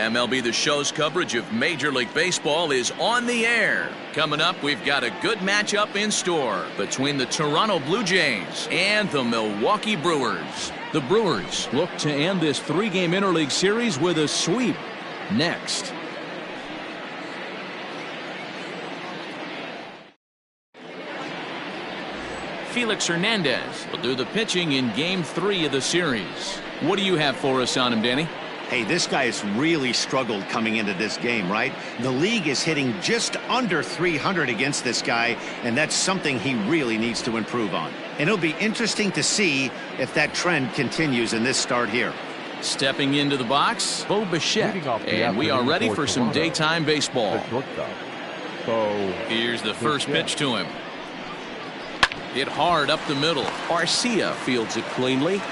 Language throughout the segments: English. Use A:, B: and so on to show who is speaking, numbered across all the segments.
A: MLB The Show's coverage of Major League Baseball is on the air. Coming up, we've got a good matchup in store between the Toronto Blue Jays and the Milwaukee Brewers. The Brewers look to end this three-game interleague series with a sweep. Next. Felix Hernandez will do the pitching in Game 3 of the series. What do you have for us on him, Danny?
B: Hey, this guy has really struggled coming into this game, right? The league is hitting just under 300 against this guy, and that's something he really needs to improve on. And it'll be interesting to see if that trend continues in this start here.
A: Stepping into the box, Bo Bichette, and we are ready for some daytime baseball. Here's the first pitch to him. Hit hard up the middle. Garcia fields it cleanly.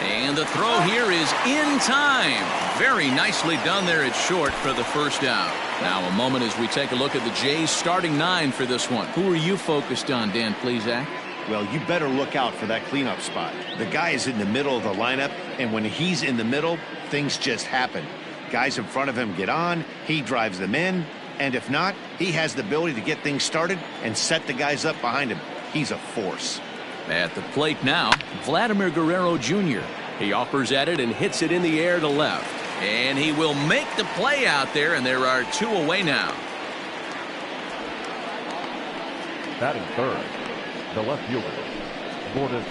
A: And the throw here is in time. Very nicely done there at short for the first out. Now a moment as we take a look at the Jays starting nine for this one. Who are you focused on, Dan Plesac?
B: Well, you better look out for that cleanup spot. The guy is in the middle of the lineup, and when he's in the middle, things just happen. Guys in front of him get on, he drives them in, and if not, he has the ability to get things started and set the guys up behind him. He's a force.
A: At the plate now, Vladimir Guerrero Jr. He offers at it and hits it in the air to left. And he will make the play out there, and there are two away now.
C: Batting third, the left fielder, Lorenzo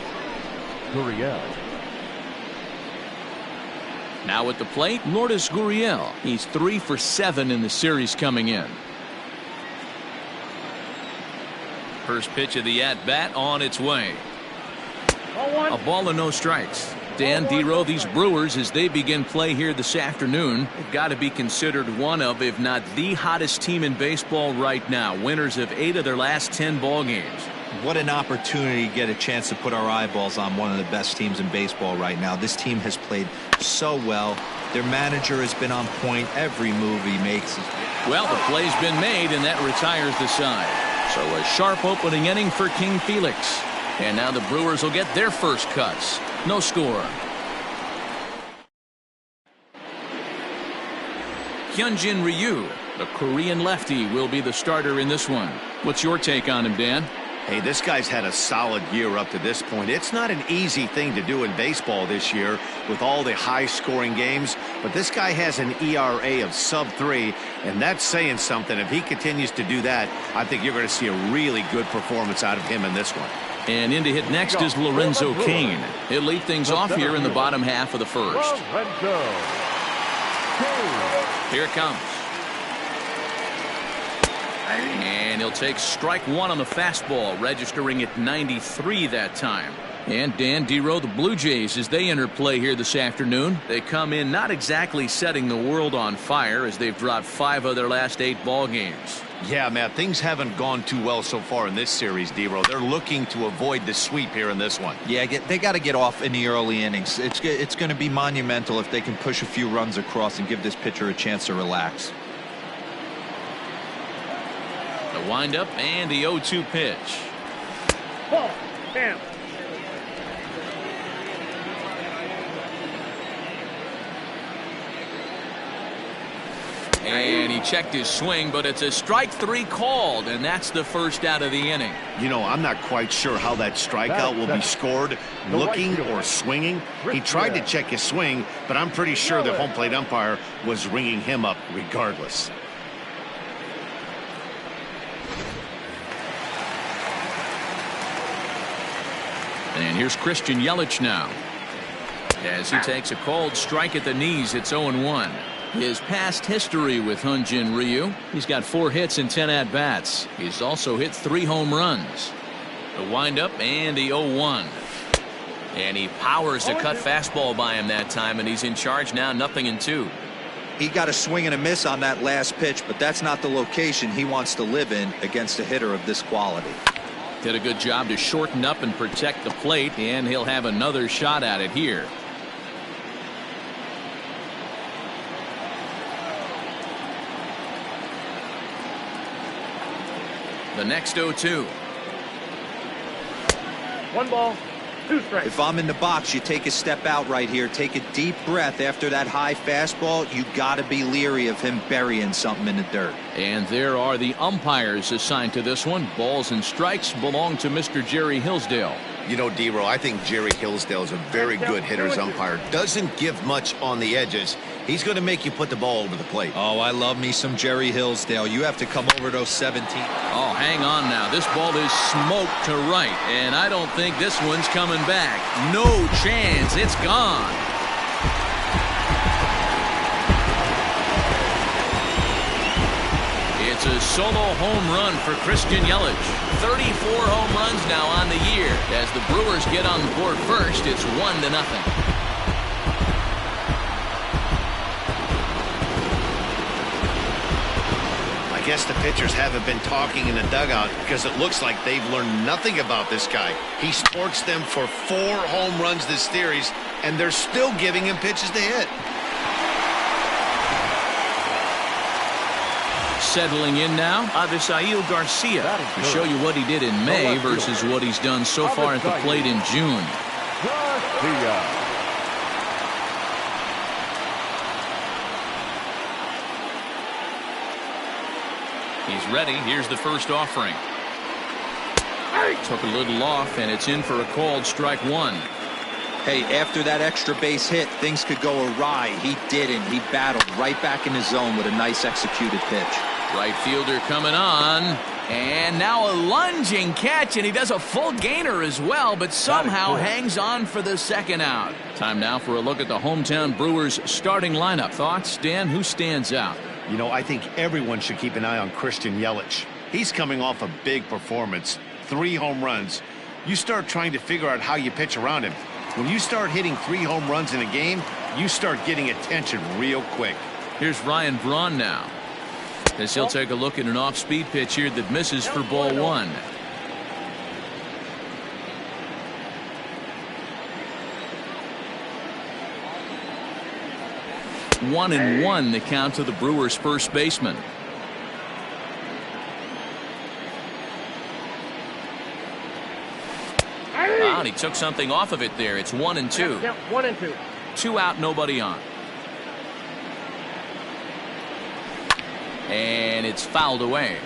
C: Kane.
A: Now at the plate, Lourdes Gurriel. He's 3 for 7 in the series coming in. First pitch of the at-bat on its way. A ball and no strikes. Dan Dero, these Brewers, as they begin play here this afternoon, have got to be considered one of, if not the hottest team in baseball right now. Winners of 8 of their last 10 ball games.
D: What an opportunity to get a chance to put our eyeballs on one of the best teams in baseball right now. This team has played so well. Their manager has been on point. Every move he makes.
A: Well, the play's been made, and that retires the side. So a sharp opening inning for King Felix. And now the Brewers will get their first cuts. No score. Hyunjin Ryu, the Korean lefty, will be the starter in this one. What's your take on him, Dan?
B: Hey, this guy's had a solid year up to this point. It's not an easy thing to do in baseball this year with all the high-scoring games, but this guy has an ERA of sub-3, and that's saying something. If he continues to do that, I think you're going to see a really good performance out of him in this one.
A: And in to hit next is Lorenzo Kane. He'll lead things off here in the bottom half of the first. Here it comes. And he'll take strike one on the fastball, registering at 93 that time. And Dan Dero, the Blue Jays, as they enter play here this afternoon, they come in not exactly setting the world on fire as they've dropped 5 of their last 8 ball games.
B: Yeah, Matt, things haven't gone too well so far in this series, Dero. They're looking to avoid the sweep here in this one.
D: Yeah, they got to get off in the early innings. It's going to be monumental if they can push a few runs across and give this pitcher a chance to relax.
A: The windup and the 0-2 pitch.
C: Ball, bam.
A: And he checked his swing, but it's a strike 3 called, and that's the first out of the inning.
B: You know, I'm not quite sure how that strikeout will be scored, looking or swinging. He tried to check his swing, but I'm pretty sure the home plate umpire was ringing him up regardless.
A: And here's Christian Yelich now. As he takes a called strike at the knees, it's 0-1. His past history with Hyunjin Ryu, he's got 4 hits and 10 at-bats. He's also hit 3 home runs. The windup and the 0-1. And he powers a cut fastball by him that time, and he's in charge now, 0-2.
D: He got a swing and a miss on that last pitch, but that's not the location he wants to live in against a hitter of this quality.
A: Did a good job to shorten up and protect the plate, and he'll have another shot at it here. The next 0-2.
C: 1 ball, 2 strikes.
D: If I'm in the box, you take a step out right here. Take a deep breath after that high fastball. You got to be leery of him burying something in the dirt.
A: And there are the umpires assigned to this one. Balls and strikes belong to Mr. Jerry Hillsdale.
B: You know, D-Row, I think Jerry Hillsdale is a very good hitter's umpire. Doesn't give much on the edges. He's going to make you put the ball over the plate.
D: Oh, I love me some Jerry Hillsdale. You have to come over those 17.
A: Oh, hang on now. This ball is smoked to right, and I don't think this one's coming back. No chance. It's gone. It's a solo home run for Christian Yelich. 34 home runs now on the year. As the Brewers get on the board first, it's 1-0.
B: I guess the pitchers haven't been talking in the dugout because it looks like they've learned nothing about this guy. He's torched them for 4 home runs this series, and they're still giving him pitches to hit.
A: Settling in now, Avisail Garcia to show you what he did in May versus what he's done so far at the plate in June.
C: Garcia.
A: He's ready. Here's the first offering. Took a little off, and it's in for a called strike 1.
D: Hey, after that extra base hit, things could go awry. He didn't. He battled right back in the zone with a nice executed pitch.
A: Right fielder coming on, and now a lunging catch, and he does a full gainer as well, but somehow hangs on for the second out. Time now for a look at the hometown Brewers starting lineup. Thoughts, Dan? Who stands out?
B: You know, I think everyone should keep an eye on Christian Yelich. He's coming off a big performance, 3 home runs. You start trying to figure out how you pitch around him. When you start hitting 3 home runs in a game, you start getting attention real quick.
A: Here's Ryan Braun now, as he'll take a look at an off-speed pitch here that misses for ball 1. One and 1 the count to the Brewers first baseman. And he took something off of it there. It's 1 and 2.
C: 1 and 2.
A: 2 out, nobody on. And it's fouled away.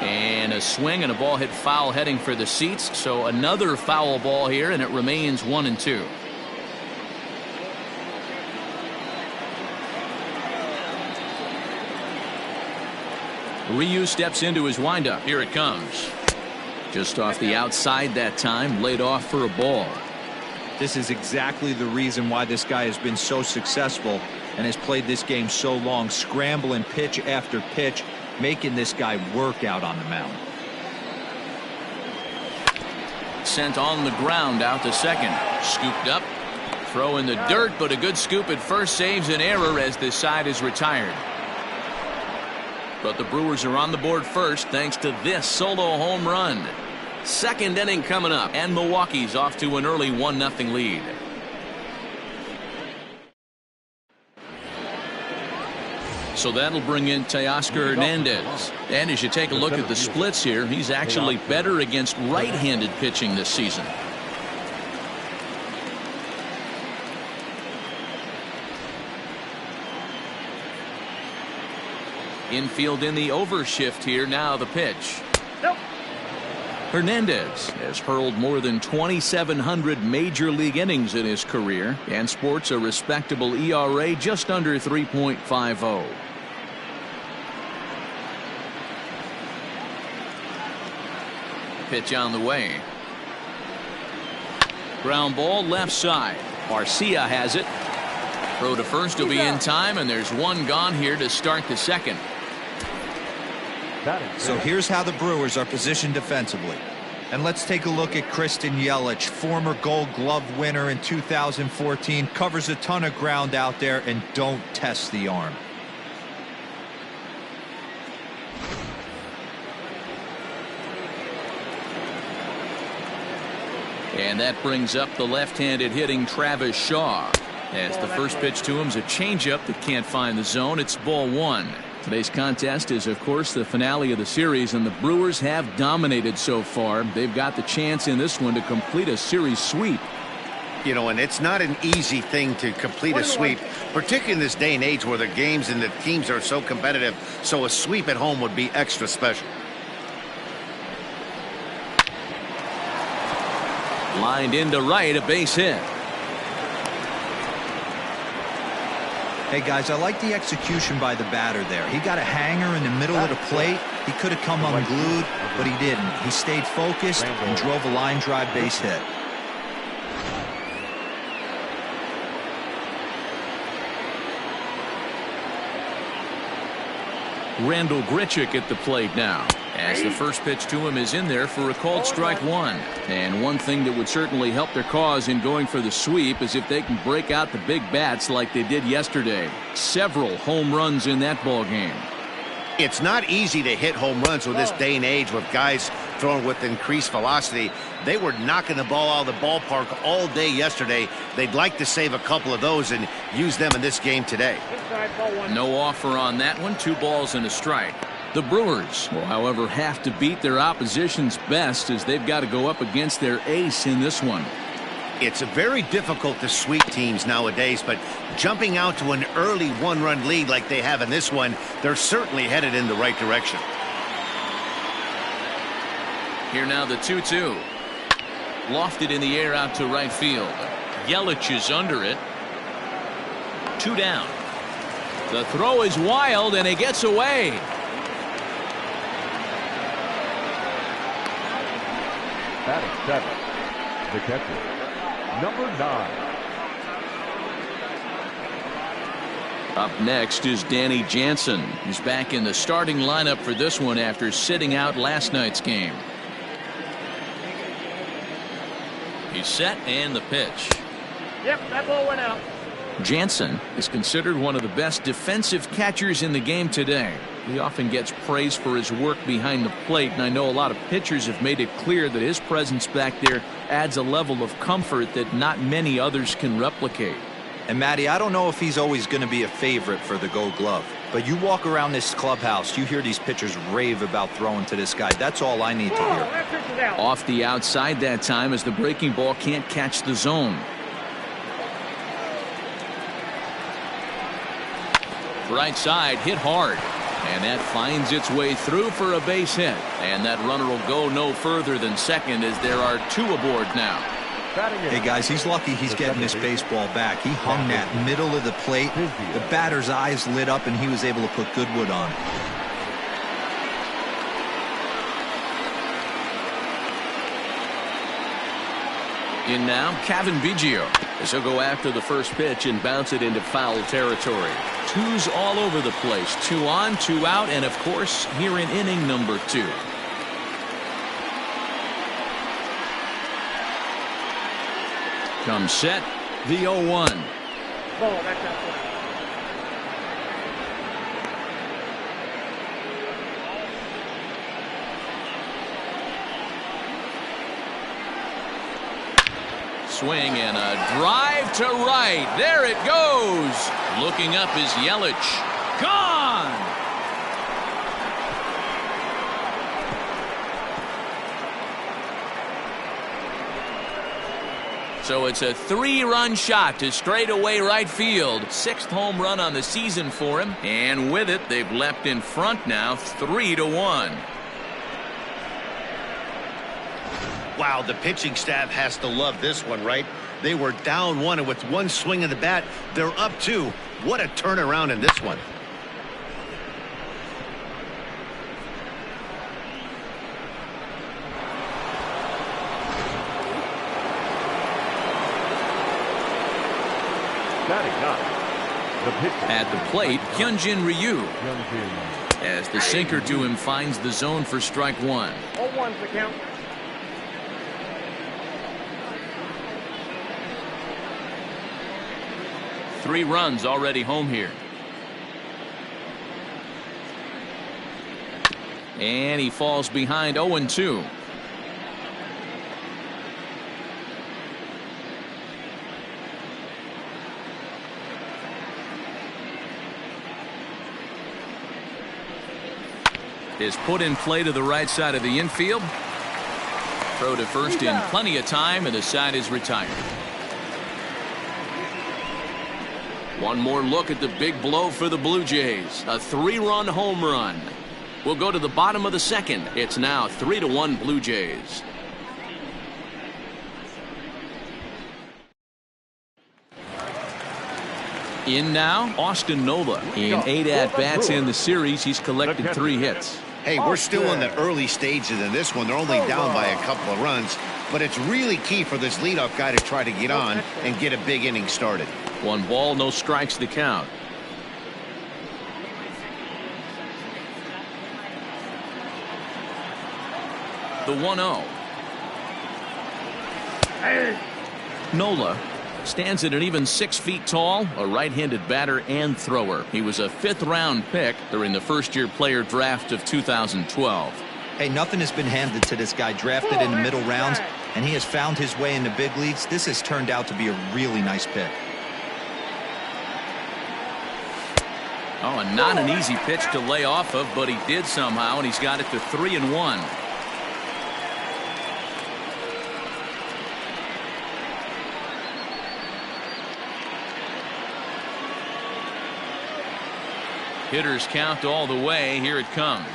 A: And a swing and a ball hit foul heading for the seats. So another foul ball here, and it remains 1 and 2. Ryu steps into his windup. Here it comes. Just off the outside that time, laid off for a ball.
D: This is exactly the reason why this guy has been so successful and has played this game so long, scrambling pitch after pitch, making this guy work out on the mound.
A: Sent on the ground out to second. Scooped up. Throw in the dirt, but a good scoop at first saves an error as this side is retired. But the Brewers are on the board first thanks to this solo home run. Second inning coming up, and Milwaukee's off to an early 1-0 lead. So that'll bring in Teoscar Hernandez. And as you take a look at the splits here, he's actually better against right-handed pitching this season. Infield in the overshift here. Now the pitch.
C: Nope.
A: Hernandez has hurled more than 2,700 major league innings in his career and sports a respectable ERA just under 3.50. Pitch on the way. Ground ball left side. Garcia has it. Throw to first will be in time, and there's one gone here to start the second.
D: So here's how the Brewers are positioned defensively. And let's take a look at Christian Yelich, former Gold Glove winner in 2014, covers a ton of ground out there and don't test the arm.
A: And that brings up the left-handed hitting Travis Shaw. As the first pitch to him is a changeup that can't find the zone. It's ball one. Today's contest is, of course, the finale of the series, and the Brewers have dominated so far. They've got the chance in this one to complete a series sweep.
B: You know, and it's not an easy thing to complete a sweep, particularly in this day and age where the games and the teams are so competitive. So a sweep at home would be extra special.
A: Lined into right, a base hit.
D: Hey, guys, I like the execution by the batter there. He got a hanger in the middle of the plate. He could have come unglued, but he didn't. He stayed focused and drove a line drive base hit.
A: Randall Grichuk at the plate now, as the first pitch to him is in there for a called strike one. And one thing that would certainly help their cause in going for the sweep is if they can break out the big bats like they did yesterday. Several home runs in that ball game.
B: It's not easy to hit home runs with this day and age with guys throwing with increased velocity. They were knocking the ball out of the ballpark all day yesterday. They'd like to save a couple of those and use them in this game today.
A: No offer on that one. 2 balls and a strike. The Brewers will, however, have to beat their opposition's best as they've got to go up against their ace in this one.
B: It's very difficult to sweep teams nowadays, but jumping out to an early 1-run lead like they have in this one, they're certainly headed in the right direction.
A: Here now the 2-2. Lofted in the air out to right field. Yelich is under it. 2 down. The throw is wild and it gets away.
C: Batting 7, the catcher, number 9.
A: Up next is Danny Jansen. He's back in the starting lineup for this one after sitting out last night's game. He's set and the pitch.
C: Yep, that ball went out.
A: Jansen is considered one of the best defensive catchers in the game today. He often gets praise for his work behind the plate, and I know a lot of pitchers have made it clear that his presence back there adds a level of comfort that not many others can replicate.
D: And Matty, I don't know if he's always going to be a favorite for the Gold Glove, but you walk around this clubhouse, you hear these pitchers rave about throwing to this guy. That's all I need to hear.
A: Off the outside that time as the breaking ball can't catch the zone. Right side hit hard, and that finds its way through for a base hit, and that runner will go no further than second as there are 2 aboard now.
D: Hey guys, he's lucky he's getting this baseball back. He hung that middle of the plate. The batter's eyes lit up and he was able to put Goodwood on.
A: In now, Kevin Biggio, as he'll go after the first pitch and bounce it into foul territory. 2's all over the place. 2 on, 2 out, and of course, here in inning number 2. Comes set, the 0-1.
C: Ball, that's out.
A: Swing and a drive to right. There it goes. Looking up is Yelich. Gone. So it's a 3-run shot to straightaway right field. 6th home run on the season for him. And with it, they've leapt in front now 3-1.
B: Wow, the pitching staff has to love this one, right? They were down 1, and with 1 swing of the bat, they're up 2. What a turnaround in this one.
A: At the plate, Hyunjin Ryu. As the sinker to him finds the zone for strike 1.
C: 0-1's the count.
A: Three runs already home here. And he falls behind 0-2. is put in play to the right side of the infield. Throw to first in plenty of time, and the side is retired. One more look at the big blow for the Blue Jays. A 3-run home run. We'll go to the bottom of the second. It's now 3-1 Blue Jays. In now, Austin Nola. In 8 at-bats in the series, he's collected 3 hits.
B: Hey, we're still in the early stages in this one. They're only down by a couple of runs, but it's really key for this leadoff guy to try to get on and get a big inning started.
A: 1 ball, no strikes the count. The 1-0. Nola stands at an even 6 feet tall, a right-handed batter and thrower. He was a 5th-round pick during the first-year player draft of 2012.
D: Hey, nothing has been handed to this guy. Drafted in the middle rounds, and he has found his way in the big leagues. This has turned out to be a really nice pick.
A: Oh, and not an easy pitch to lay off of, but he did somehow, and he's got it to 3-1. Hitters count all the way. Here it comes.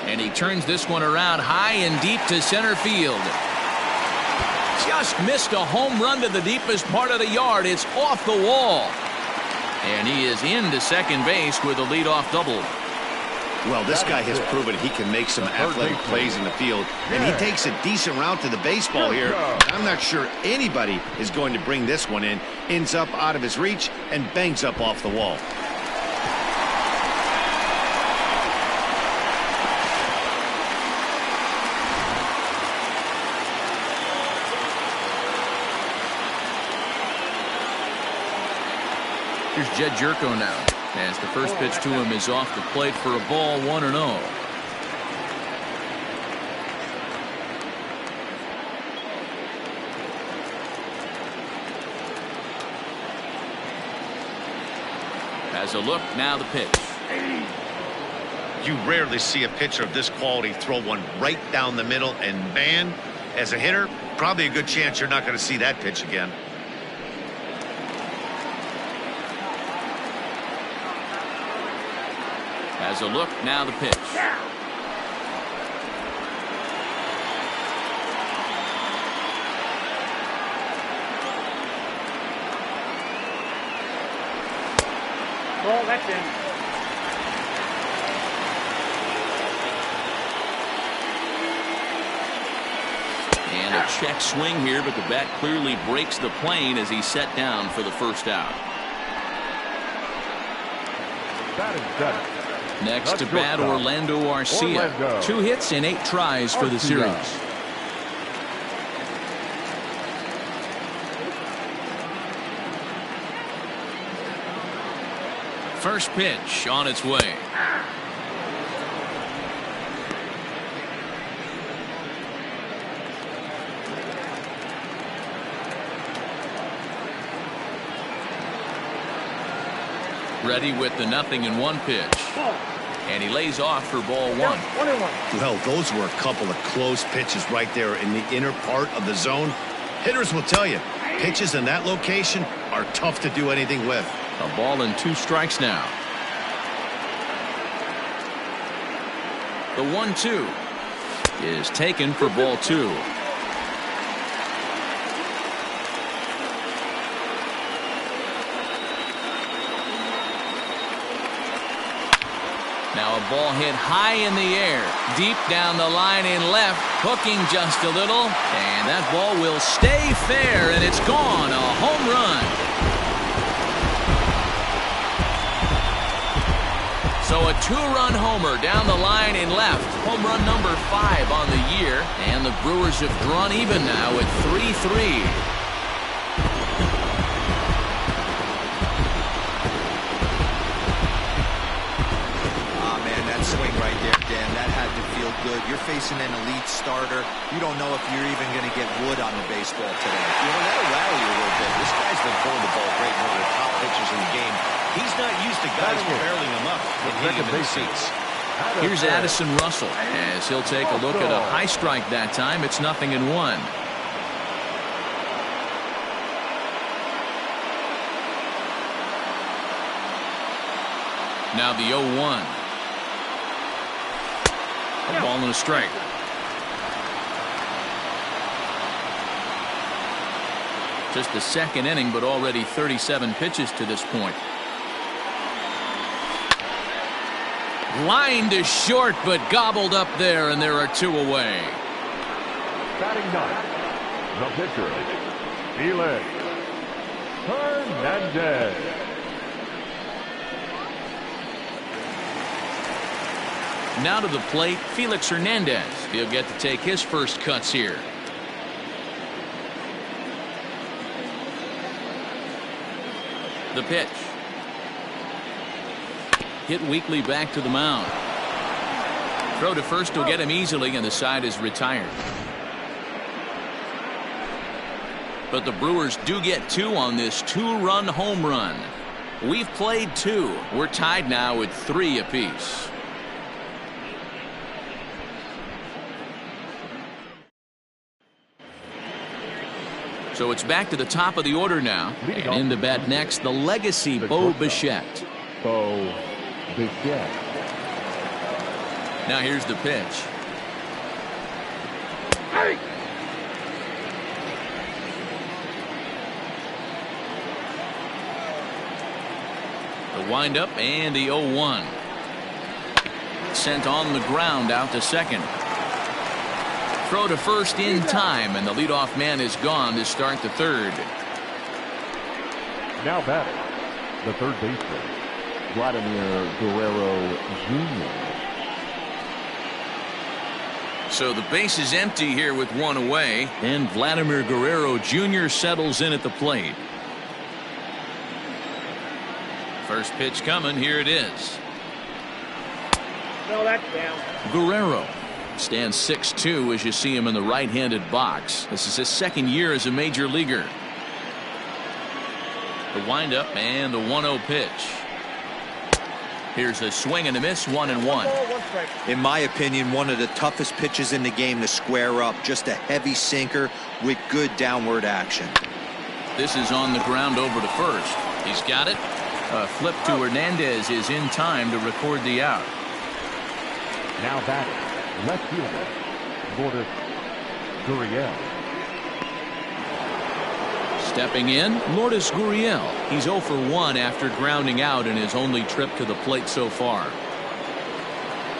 A: And he turns this one around high and deep to center field. Just missed a home run to the deepest part of the yard. It's off the wall. And he is into second base with a leadoff double.
B: Well, this guy has proven he can make some athletic plays in the field, and he takes a decent route to the baseball here. I'm not sure anybody is going to bring this one in. Ends up out of his reach and bangs up off the wall.
A: Here's Jed Jerko now, as the first pitch to him is off the plate for a ball, 1-0. Has a look, now the pitch.
B: You rarely see a pitcher of this quality throw one right down the middle, and man, as a hitter, probably a good chance you're not going to see that pitch again.
A: Has a look, now the pitch.
C: Ball, that's in.
A: And a check swing here, but the bat clearly breaks the plane as he's set down for the first out. Next to bat, Orlando Garcia. 2 hits and 8 tries for the series. First pitch on its way. Ready with the 0-1 pitch. And he lays off for ball 1.
B: Well, those were a couple of close pitches right there in the inner part of the zone. Hitters will tell you, pitches in that location are tough to do anything with.
A: A ball and 2 strikes now. The 1-2 is taken for ball 2. Now a ball hit high in the air, deep down the line in left, hooking just a little, and that ball will stay fair, and it's gone. A home run. So a 2-run homer down the line in left, home run number 5 on the year, and the Brewers have drawn even now at 3-3.
D: Swing right there, Dan. That had to feel feel good. You're facing an elite starter. You don't know if you're even going to get wood on the baseball today.
B: You know, that'll rattle you a little bit. This guy's been throwing the ball great, one of the top pitchers in the game. He's not used to guys barreling him up and hitting him in the seats.
A: Here's Addison Russell as he'll take a look at a high strike that time. It's 0-1. Now the 0-1. A ball and a strike. Just the second inning, but already 37 pitches to this point. Line to short, but gobbled up there, and there are 2 away.
E: Batting ninth, the pitcher, Felix Hernandez.
A: Now to the plate, Felix Hernandez. He'll get to take his first cuts here. The pitch. Hit weakly back to the mound. Throw to first will get him easily, and the side is retired. But the Brewers do get 2 on this 2-run home run. We've played 2. We're tied now with 3 apiece. So it's back to the top of the order now. And in to bat next, the legacy Bo Bichette.
E: Bo Bichette.
A: Now here's the pitch.
E: Hey!
A: The windup and the 0-1. Sent on the ground out to second. Throw to first in time, and the leadoff man is gone to start the third.
E: Now batting, the third baseman, Vladimir Guerrero Jr.
A: So the base is empty here with 1 away, and Vladimir Guerrero Jr. settles in at the plate. First pitch coming. Here it is.
C: No, that's down.
A: Guerrero stands 6'2" as you see him in the right-handed box. This is his second year as a major leaguer. The windup and the 1-0 pitch. Here's a swing and a miss, 1-1.
D: In my opinion, one of the toughest pitches in the game to square up. Just a heavy sinker with good downward action.
A: This is on the ground over to first. He's got it. A flip to Hernandez is in time to record the out.
E: Now batting, left fielder, Gurriel.
A: Stepping in, Lourdes Gurriel. He's 0 for 1 after grounding out in his only trip to the plate so far.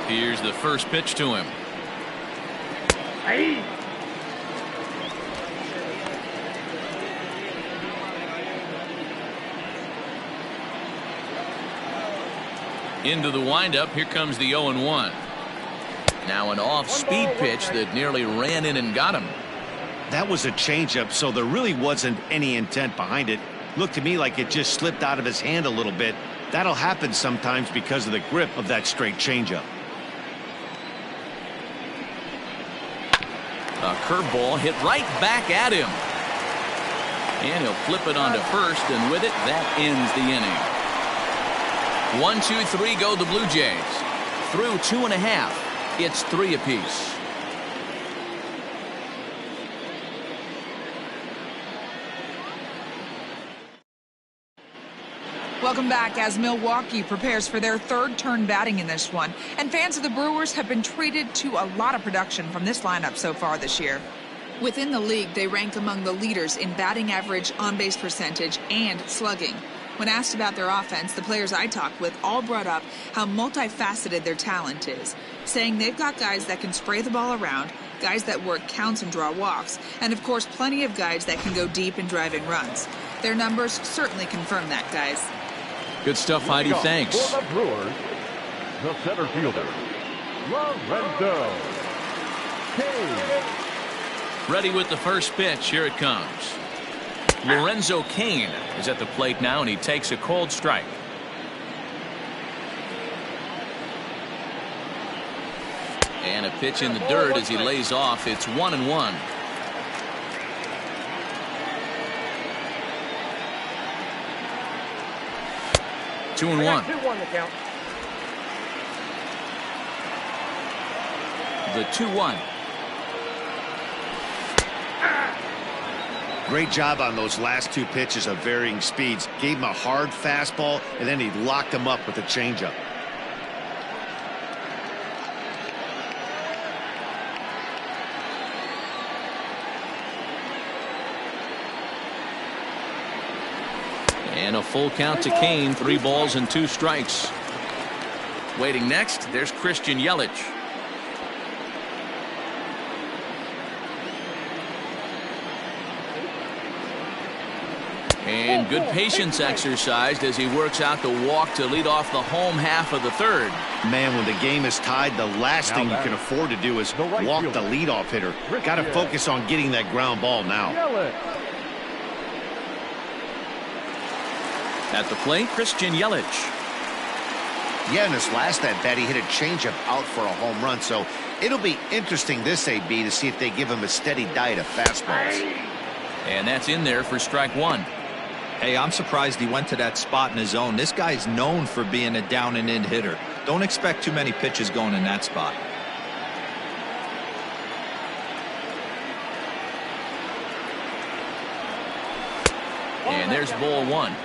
A: Here's the first pitch to him.
C: Hey.
A: Into the windup. Here comes the 0-1. Now an off-speed pitch that nearly ran in and got him.
B: That was a changeup, so there really wasn't any intent behind it. Looked to me like it just slipped out of his hand a little bit. That'll happen sometimes because of the grip of that straight changeup.
A: A curveball hit right back at him. And he'll flip it onto first, and with it, that ends the inning. 1, 2, 3 go the Blue Jays. Through 2.5. It's 3 apiece.
F: Welcome back as Milwaukee prepares for their third turn batting in this one. And fans of the Brewers have been treated to a lot of production from this lineup so far this year. Within the league, they rank among the leaders in batting average, on-base percentage, and slugging. When asked about their offense, the players I talked with all brought up how multifaceted their talent is, saying they've got guys that can spray the ball around, guys that work counts and draw walks, and of course plenty of guys that can go deep in driving runs. Their numbers certainly confirm that, guys.
A: Good stuff, Heidi. Thanks.
E: For the Brewers, the center fielder, Lorenzo Kane.
A: Ready with the first pitch. Here it comes. Lorenzo Kane is at the plate now, and he takes a cold strike. And a pitch in the dirt as he lays off. It's 1-1. Two and one.
C: 2-1 the count.
A: The 2-1.
B: Great job on those last two pitches of varying speeds. Gave him a hard fastball, and then he locked him up with a changeup.
A: And a full count to Kane. 3 balls and 2 strikes. Waiting next, there's Christian Yelich. And good patience exercised as he works out the walk to lead off the home half of the third.
B: Man, when the game is tied, the last thing you can afford to do is walk the leadoff hitter. Got to focus on getting that ground ball now.
A: At the plate, Christian Yelich.
B: Yeah, in his last at bat, he hit a changeup out for a home run. So it'll be interesting this AB to see if they give him a steady diet of fastballs.
A: And that's in there for strike 1.
D: Hey, I'm surprised he went to that spot in his zone. This guy's known for being a down and in hitter. Don't expect too many pitches going in that spot.
A: And there's ball 1.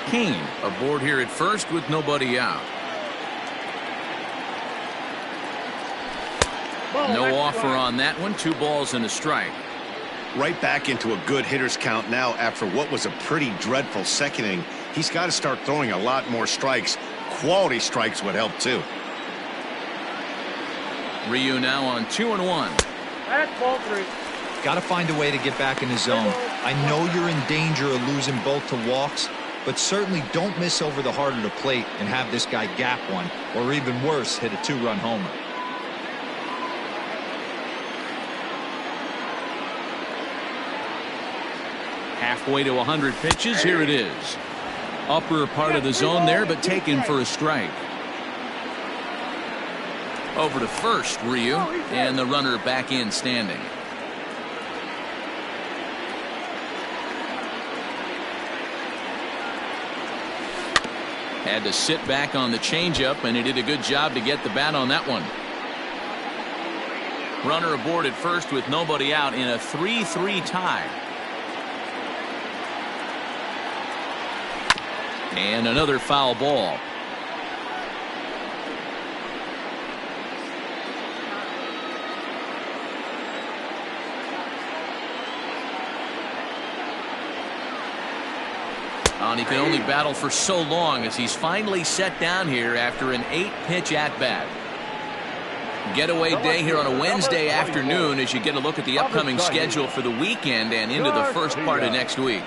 A: Kane aboard here at first with nobody out. No offer on that one. 2 balls and a strike.
B: Right back into a good hitter's count now after what was a pretty dreadful second inning. He's got to start throwing a lot more strikes. Quality strikes would help too.
A: Ryu now on 2-1.
C: That's ball 3.
D: Got to find a way to get back in his zone. I know you're in danger of losing both to walks, but certainly don't miss over the heart of the plate and have this guy gap one, or even worse, hit a 2-run homer.
A: Halfway to 100 pitches. Here it is. Upper part of the zone there, but taken for a strike. Over to first, Ryu, and the runner back in standing. Had to sit back on the changeup, and he did a good job to get the bat on that one. Runner aboard at first with nobody out in a 3-3 tie. And another foul ball. And he can only battle for so long as he's finally set down here after an 8-pitch at-bat. Getaway day here on a Wednesday afternoon as you get a look at the upcoming schedule for the weekend and into the first part of next week.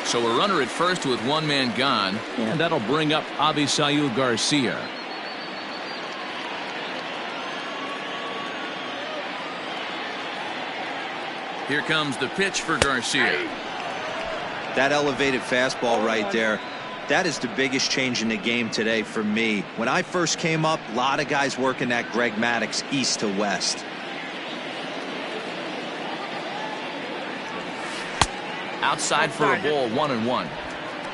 A: So a runner at first with 1 man gone, and that'll bring up Avisail Garcia. Here comes the pitch for Garcia.
D: That elevated fastball right there, that is the biggest change in the game today for me. When I first came up, a lot of guys working that Greg Maddux east to west.
A: Outside for a ball, 1-1.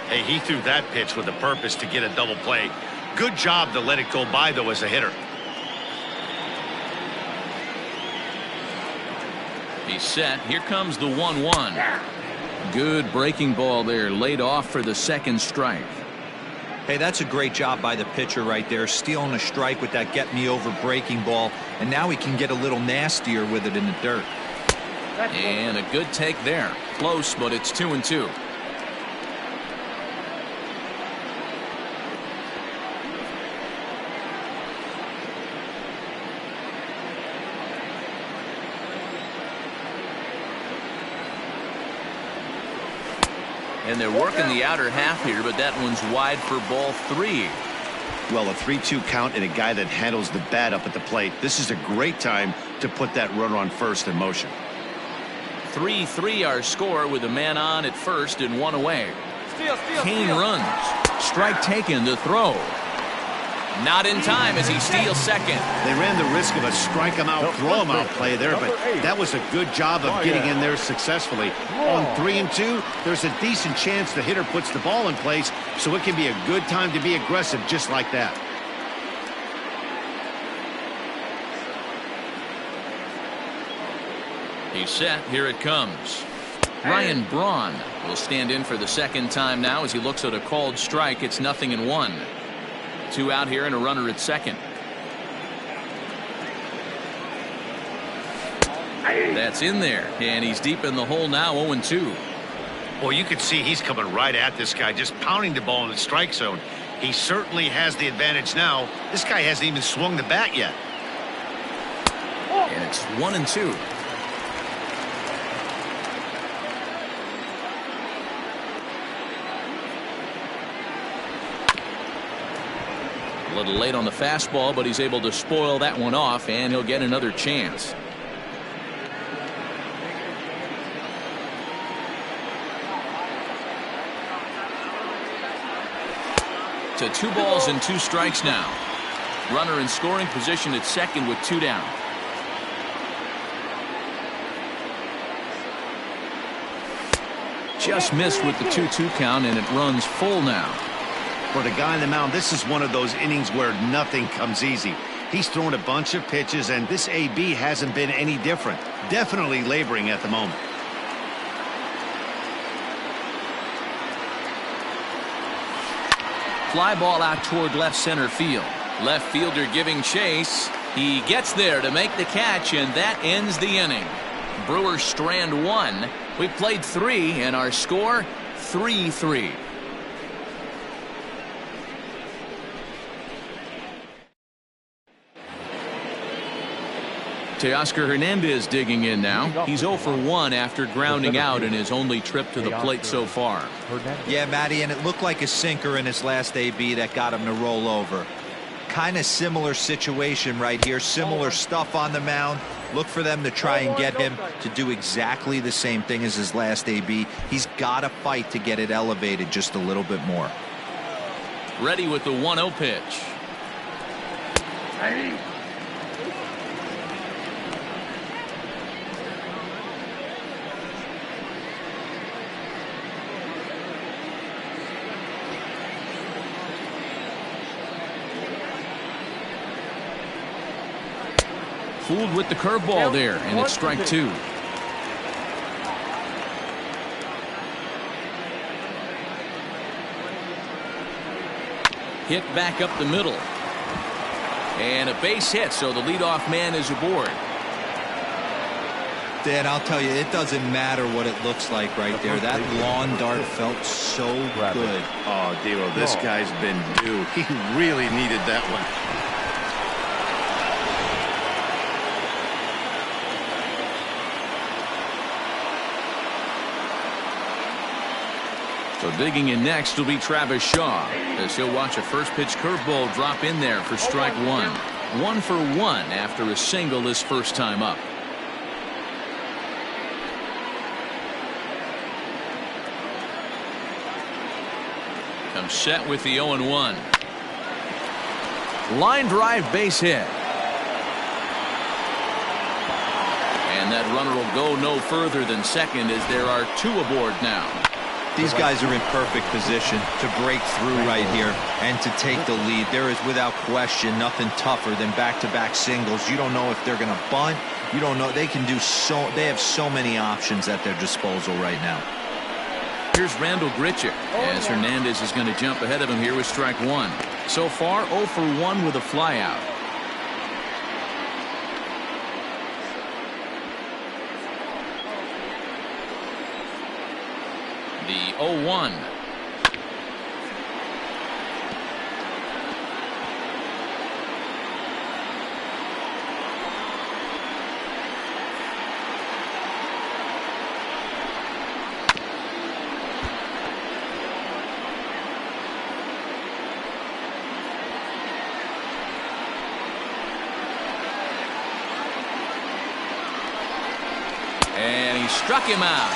B: Hey, he threw that pitch with a purpose to get a double play. Good job to let it go by, though, as a hitter.
A: He's set. Here comes the 1-1. Good breaking ball there, laid off for the second strike.
D: Hey, that's a great job by the pitcher right there, stealing a strike with that get-me-over breaking ball, and now he can get a little nastier with it in the dirt.
A: And a good take there. Close, but it's 2-2. And they're working the outer half here, but that one's wide for ball 3.
B: Well, a 3-2 count and a guy that handles the bat up at the plate. This is a great time to put that runner on first in motion.
A: 3-3 our score with a man on at first and one away. Kane runs. Strike taken to throw. Not in time as he steals second.
B: They ran the risk of a strike him out, throw him out play there, but that was a good job of getting in there successfully. On 3-2, there's a decent chance the hitter puts the ball in place, so it can be a good time to be aggressive just like that.
A: He's set. Here it comes. Ryan Braun will stand in for the second time now as he looks at a called strike. It's 0-1. 2 out here and a runner at second. That's in there, and he's deep in the hole now. 0-2.
B: Well, you can see he's coming right at this guy, just pounding the ball in the strike zone. He certainly has the advantage now. This guy hasn't even swung the bat yet.
A: And it's 1-2. A little late on the fastball, but he's able to spoil that one off, and he'll get another chance. To 2 balls and 2 strikes now. Runner in scoring position at second with 2 down. Just missed with the 2-2 count, and it runs full now.
B: For the guy on the mound, this is one of those innings where nothing comes easy. He's thrown a bunch of pitches, and this AB hasn't been any different. Definitely laboring at the moment.
A: Fly ball out toward left center field. Left fielder giving chase. He gets there to make the catch, and that ends the inning. Brewers strand 1. We played 3, and our score 3-3. Teoscar Hernandez digging in now. He's 0 for 1 after grounding out in his only trip to the plate so far.
D: Yeah, Matty, and it looked like a sinker in his last AB that got him to roll over. Kind of similar situation right here. Similar stuff on the mound. Look for them to try and get him to do exactly the same thing as his last AB. He's got to fight to get it elevated just a little bit more.
A: Ready with the 1-0 pitch. Fooled with the curveball there, and it's strike 2. Hit back up the middle. And a base hit, so the leadoff man is aboard.
D: Dan, I'll tell you, it doesn't matter what it looks like right there. That lawn dart felt so good.
B: Oh, Dero, this guy's been due. He really needed that one.
A: So digging in next will be Travis Shaw, as he'll watch a first pitch curveball drop in there for strike 1. 1 for 1 after a single his first time up. Comes set with the 0-1. Line drive base hit. And that runner will go no further than second as there are 2 aboard now.
D: These guys are in perfect position to break through right here and to take the lead. There is without question nothing tougher than back-to-back singles. You don't know if they're going to bunt. You don't know. They can do so. They have so many options at their disposal right now.
A: Here's Randall Grichuk as Hernandez is going to jump ahead of him here with strike 1. So far 0 for 1 with a flyout. The 0-1. And he struck him out.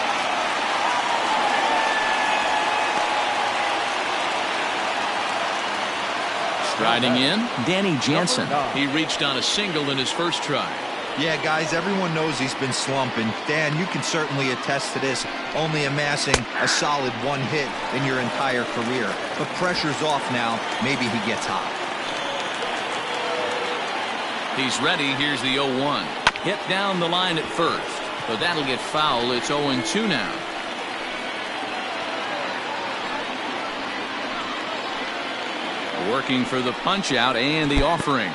A: Striding in, Danny Jansen. He reached on a single in his first try.
D: Yeah, guys, everyone knows he's been slumping. Dan, you can certainly attest to this, only amassing a solid one hit in your entire career. But pressure's off now. Maybe he gets hot.
A: He's ready. Here's the 0-1. Hit down the line at first, but that'll get foul. It's 0-2 now. Working for the punch out and the offering.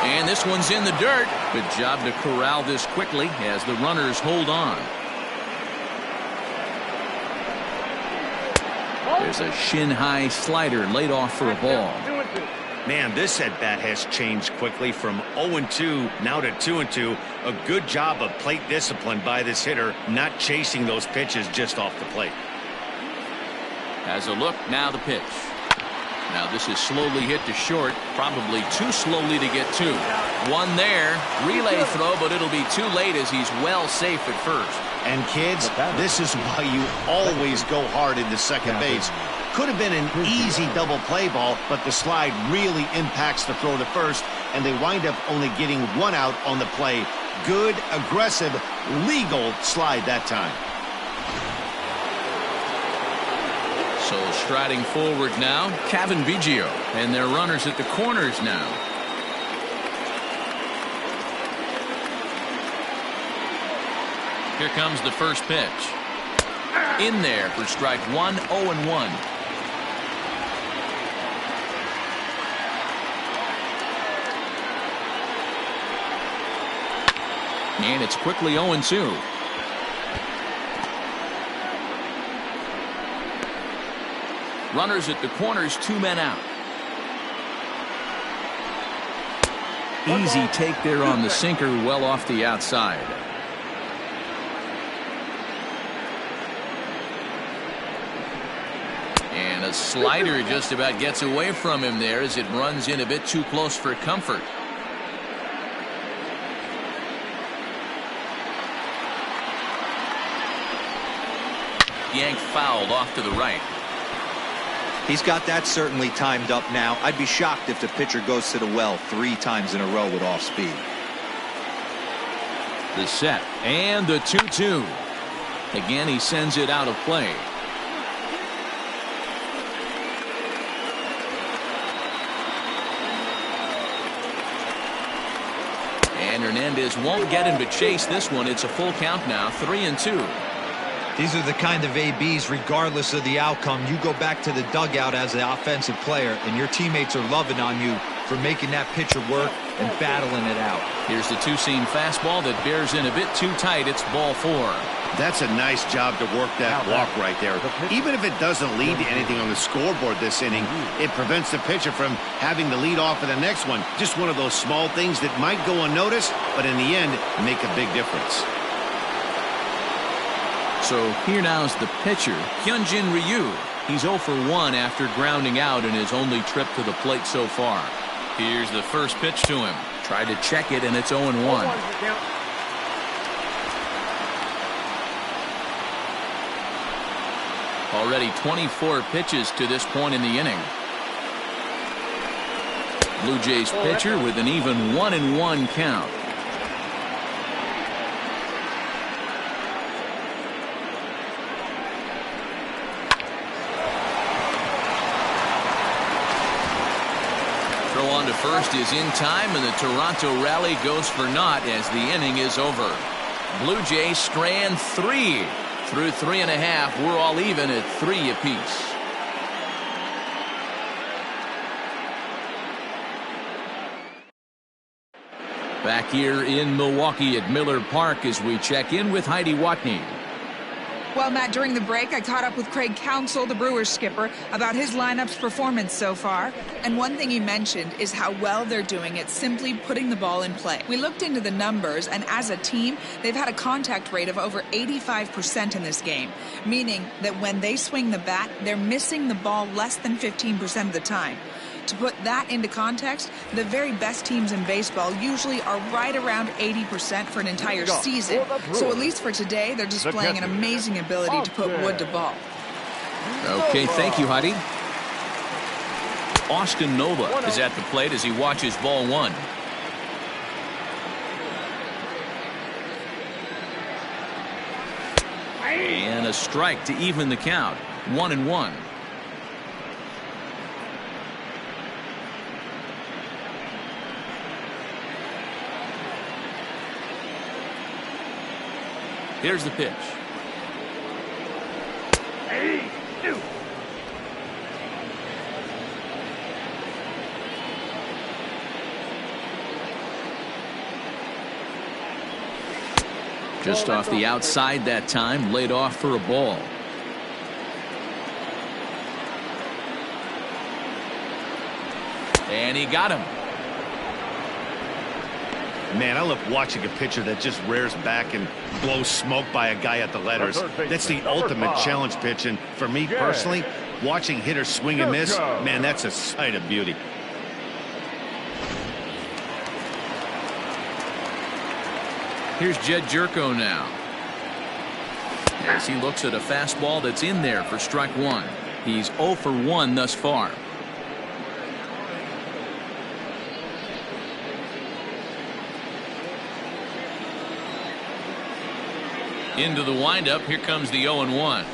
A: And this one's in the dirt. Good job to corral this quickly as the runners hold on. There's a shin-high slider laid off for a ball.
B: Man, this at-bat has changed quickly from 0-2 now to 2-2. A good job of plate discipline by this hitter, not chasing those pitches just off the plate.
A: Has a look, now the pitch. Now this is slowly hit to short, probably too slowly to get to. One there, relay throw, but it'll be too late as he's well safe at first.
B: And kids, this is why you always go hard into second base. Could have been an easy double play ball, but the slide really impacts the throw to first, and they wind up only getting one out on the play. Good, aggressive, legal slide that time.
A: So striding forward now, Kevin Biggio, and their runners at the corners now. Here comes the first pitch. In there for strike one, 0-1. And it's quickly 0-2. Runners at the corners, 2 men out. Easy take there on the sinker, well off the outside. And a slider just about gets away from him there as it runs in a bit too close for comfort. Yanked fouled off to the right.
D: He's got that certainly timed up now. I'd be shocked if the pitcher goes to the well 3 times in a row with off speed.
A: The set and the 2-2. Again, he sends it out of play. And Hernandez won't get him to chase this one. It's a full count now, 3-2.
D: These are the kind of ABs, regardless of the outcome. You go back to the dugout as the offensive player, and your teammates are loving on you for making that pitcher work and battling it out.
A: Here's the two-seam fastball that bears in a bit too tight. It's ball 4.
B: That's a nice job to work that walk right there. Even if it doesn't lead to anything on the scoreboard this inning, it prevents the pitcher from having to lead off in the next one. Just one of those small things that might go unnoticed, but in the end, make a big difference.
A: So here now's the pitcher, Hyunjin Ryu. He's 0 for 1 after grounding out in his only trip to the plate so far. Here's the first pitch to him. Tried to check it, and it's 0-1. Already 24 pitches to this point in the inning. Blue Jays pitcher with an even 1-1 count. Throw on to first is in time, and the Toronto rally goes for naught as the inning is over. Blue Jays strand 3. Through 3.5, we're all even at 3 apiece. Back here in Milwaukee at Miller Park as we check in with Heidi Watney.
F: Well, Matt, during the break, I caught up with Craig Counsell, the Brewers skipper, about his lineup's performance so far. And one thing he mentioned is how well they're doing at simply putting the ball in play. We looked into the numbers, and as a team, they've had a contact rate of over 85% in this game, meaning that when they swing the bat, they're missing the ball less than 15% of the time. To put that into context, the very best teams in baseball usually are right around 80% for an entire season. So at least for today, they're displaying an amazing ability to put wood to ball.
A: Okay, thank you, Heidi. Austin Nova is at the plate as he watches ball one. And a strike to even the count. 1-1. Here's the pitch. Just off the outside that time, laid off for a ball. And he got him.
B: Man, I love watching a pitcher that just rears back and blows smoke by a guy at the letters. That's the ultimate challenge pitch. And for me personally, watching hitters swing and miss, man, that's a sight of beauty.
A: Here's Jed Jerko now, as he looks at a fastball that's in there for strike one. He's 0 for 1 thus far. Into the windup. Here comes the 0-1.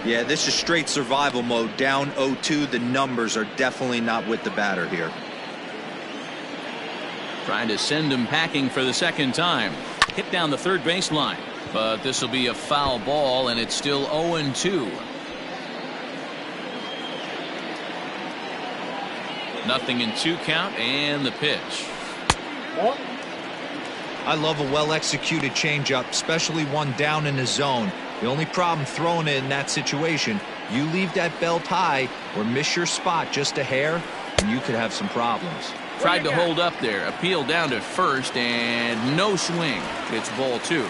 D: Yeah, this is straight survival mode. Down 0-2. The numbers are definitely not with the batter here.
A: Trying to send him packing for the second time. Hit down the third baseline. But this will be a foul ball, and it's still 0-2. Nothing in 2 count, and the pitch.
D: I love a well-executed changeup, especially one down in the zone. The only problem throwing it in that situation, you leave that belt high or miss your spot just a hair, and you could have some problems.
A: Tried to hold up there. Appeal down to first, and no swing. It's ball 2.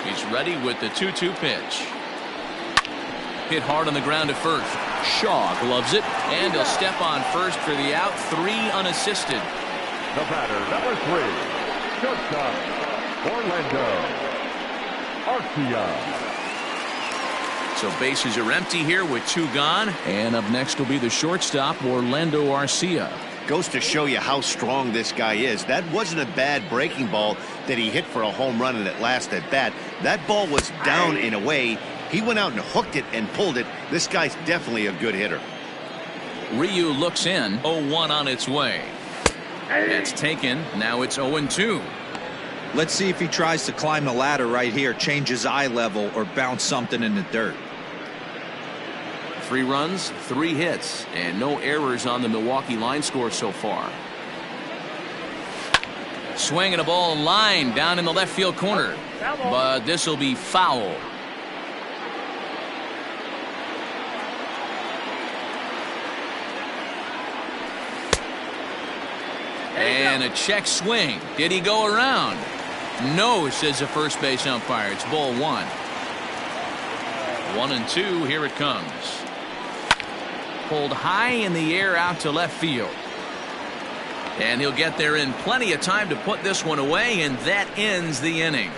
A: He's ready with the 2-2 pitch. Hit hard on the ground to first. Shaw gloves it, and he'll step on first for the out. 3 unassisted.
E: The batter, number 3, shortstop, Lorenzo Kane.
A: So bases are empty here with 2 gone. And up next will be the shortstop, Orlando Arcia.
B: Goes to show you how strong this guy is. That wasn't a bad breaking ball that he hit for a home run in that last at bat. That ball was down in a way. He went out and hooked it and pulled it. This guy's definitely a good hitter.
A: Ryu looks in. 0-1 on its way. That's taken. Now it's 0-2.
D: Let's see if he tries to climb the ladder right here, change his eye level, or bounce something in the dirt.
A: 3 runs, 3 hits, and no errors on the Milwaukee line score so far. Swinging a ball line down in the left field corner. But this will be foul. And a check swing. Did he go around? No, says the first base umpire. It's ball 1. 1-2. Here it comes. Pulled high in the air out to left field. And he'll get there in plenty of time to put this one away, and that ends the inning.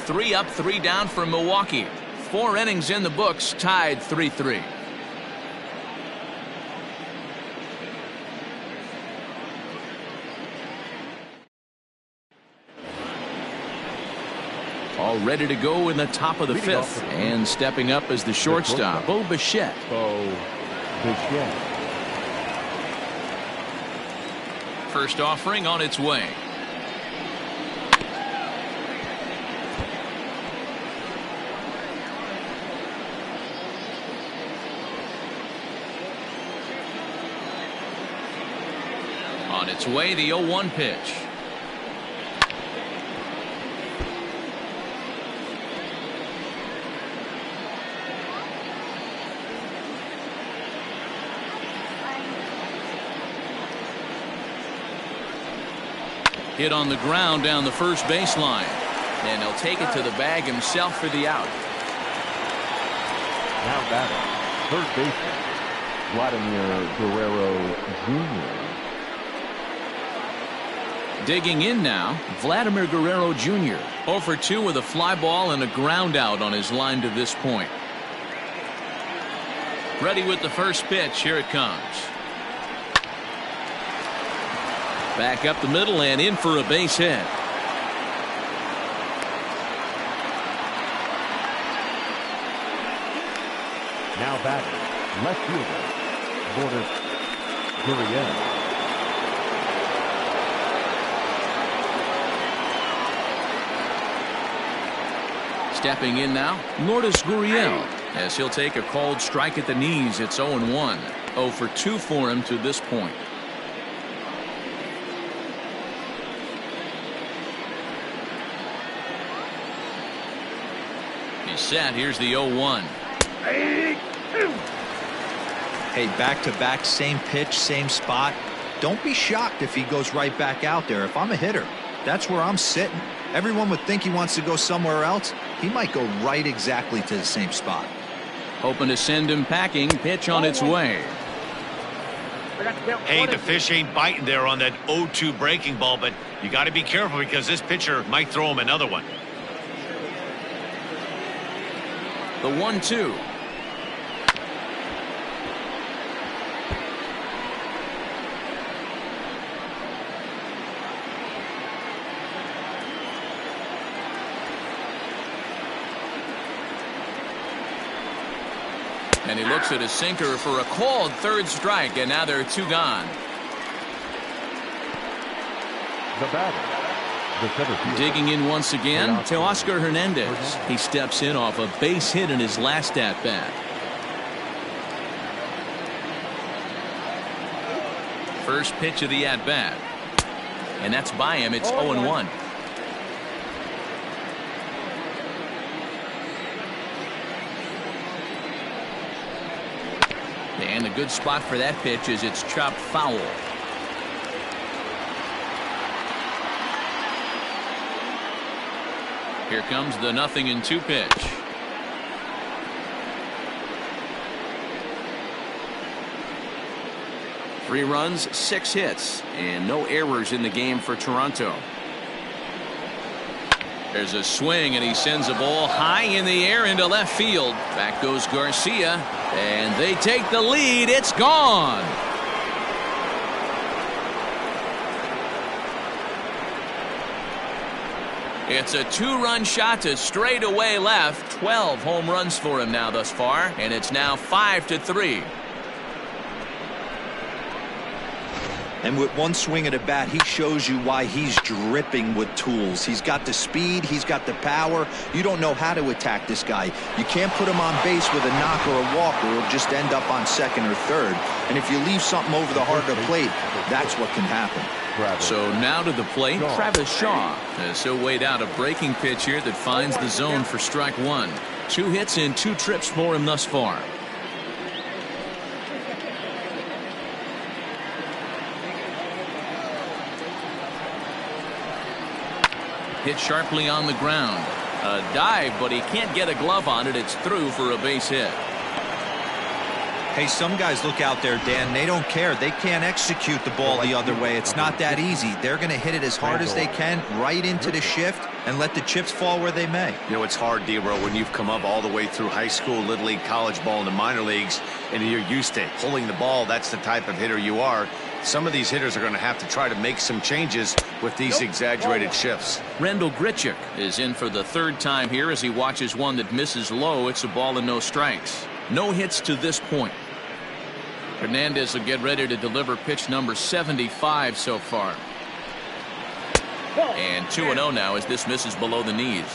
A: 3 up, 3 down for Milwaukee. 4 innings in the books, tied 3-3. All ready to go in the top of the 5th, and stepping up as the shortstop, Bo Bichette. First offering on its way. On its way, the 0-1 pitch. Hit on the ground down the first baseline, and he'll take it to the bag himself for the out.
E: Now batting, third baseman, Vladimir Guerrero Jr.
A: Digging in now, Vladimir Guerrero Jr. 0 for 2 with a fly ball and a ground out on his line to this point. Ready with the first pitch. Here it comes. Back up the middle and in for a base hit.
E: Now batting, left fielder, Lorenzo Kane.
A: Stepping in now, Lourdes Gurriel, as he'll take a called strike at the knees. It's 0-1. 0 for 2 for him to this point. He's set. Here's the 0-1.
D: Hey, back-to-back, same pitch, same spot. Don't be shocked if he goes right back out there. If I'm a hitter, that's where I'm sitting. Everyone would think he wants to go somewhere else. He might go right exactly to the same spot.
A: Hoping to send him packing. Pitch on its way.
B: Hey, the fish ain't biting there on that 0-2 breaking ball, but you got to be careful because this pitcher might throw him another one.
A: The 1-2. And he looks at his sinker for a called third strike, and now there are 2 gone.
E: The batter, the center fielder.
A: Digging in once again, Teoscar Hernandez. He steps in off a base hit in his last at-bat. First pitch of the at-bat. And that's by him. It's 0-1. And a good spot for that pitch is it's chopped foul. Here comes the 0-2 pitch. Three runs, 6 hits, and no errors in the game for Toronto. There's a swing, and he sends a ball high in the air into left field. Back goes Garcia, and they take the lead. It's gone. It's a 2-run shot to straightaway left. 12 home runs for him now thus far, and it's now 5-3.
D: And with one swing of the bat, he shows you why he's dripping with tools. He's got the speed, he's got the power. You don't know how to attack this guy. You can't put him on base with a knock or a walk, or he'll just end up on second or third. And if you leave something over the heart of the plate, that's what can happen.
A: So now to the plate, Travis Shaw. As he'll wait out a breaking pitch here that finds the zone for strike 1. 2 hits and 2 trips for him thus far. Hit sharply on the ground. A dive, but he can't get a glove on it. It's through for a base hit.
D: Hey, some guys look out there, Dan. They don't care. They can't execute the ball the other way. It's not that easy. They're going to hit it as hard as they can right into the shift and let the chips fall where they may.
B: You know, it's hard, D-Row, when you've come up all the way through high school, little league, college ball, and the minor leagues, and you're used to pulling the ball. That's the type of hitter you are. Some of these hitters are going to have to try to make some changes with these exaggerated shifts.
A: Randall Grichuk is in for the 3rd time here as he watches one that misses low. It's a ball and no strikes. No hits to this point. Hernandez will get ready to deliver pitch number 75 so far. And 2-0 now as this misses below the knees.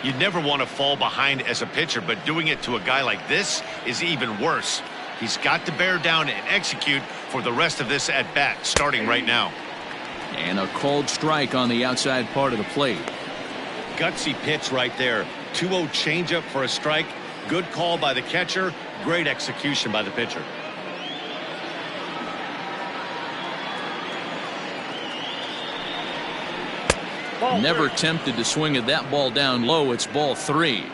B: You'd never want to fall behind as a pitcher, but doing it to a guy like this is even worse. He's got to bear down and execute for the rest of this at bat, starting right now.
A: And a called strike on the outside part of the plate.
B: Gutsy pitch right there. 2-0 changeup for a strike. Good call by the catcher. Great execution by the pitcher.
A: Never tempted to swing at that ball down low. It's ball 3.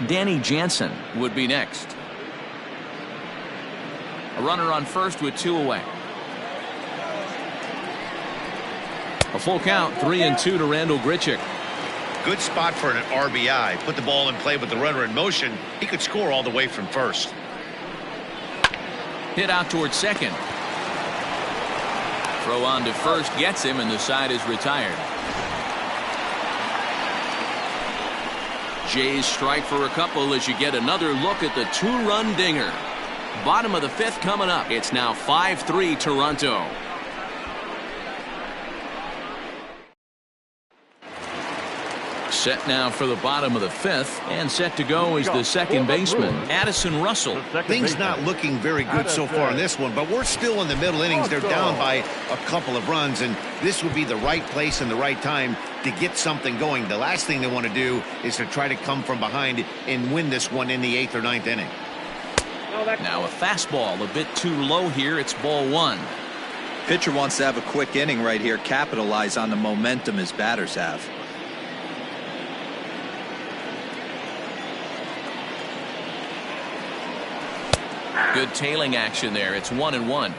A: Danny Jansen would be next. A runner on first with 2 away. A full count, 3-2 to Randall Grichuk.
B: Good spot for an RBI. Put the ball in play with the runner in motion. He could score all the way from first.
A: Hit out towards second. Throw on to first gets him, and the side is retired. Jays strike for a couple as you get another look at the 2-run dinger. Bottom of the 5th coming up. It's now 5-3 Toronto. Set now for the bottom of the 5th, and set to go is the second baseman, Addison Russell.
B: Things not looking very good so far in this one, but we're still in the middle innings. They're down by a couple of runs, and this would be the right place and the right time to get something going. The last thing they want to do is to try to come from behind and win this one in the 8th or 9th inning.
A: Now a fastball a bit too low here. It's ball 1.
D: Pitcher wants to have a quick inning right here, capitalize on the momentum his batters have.
A: Good tailing action there. It's 1-1.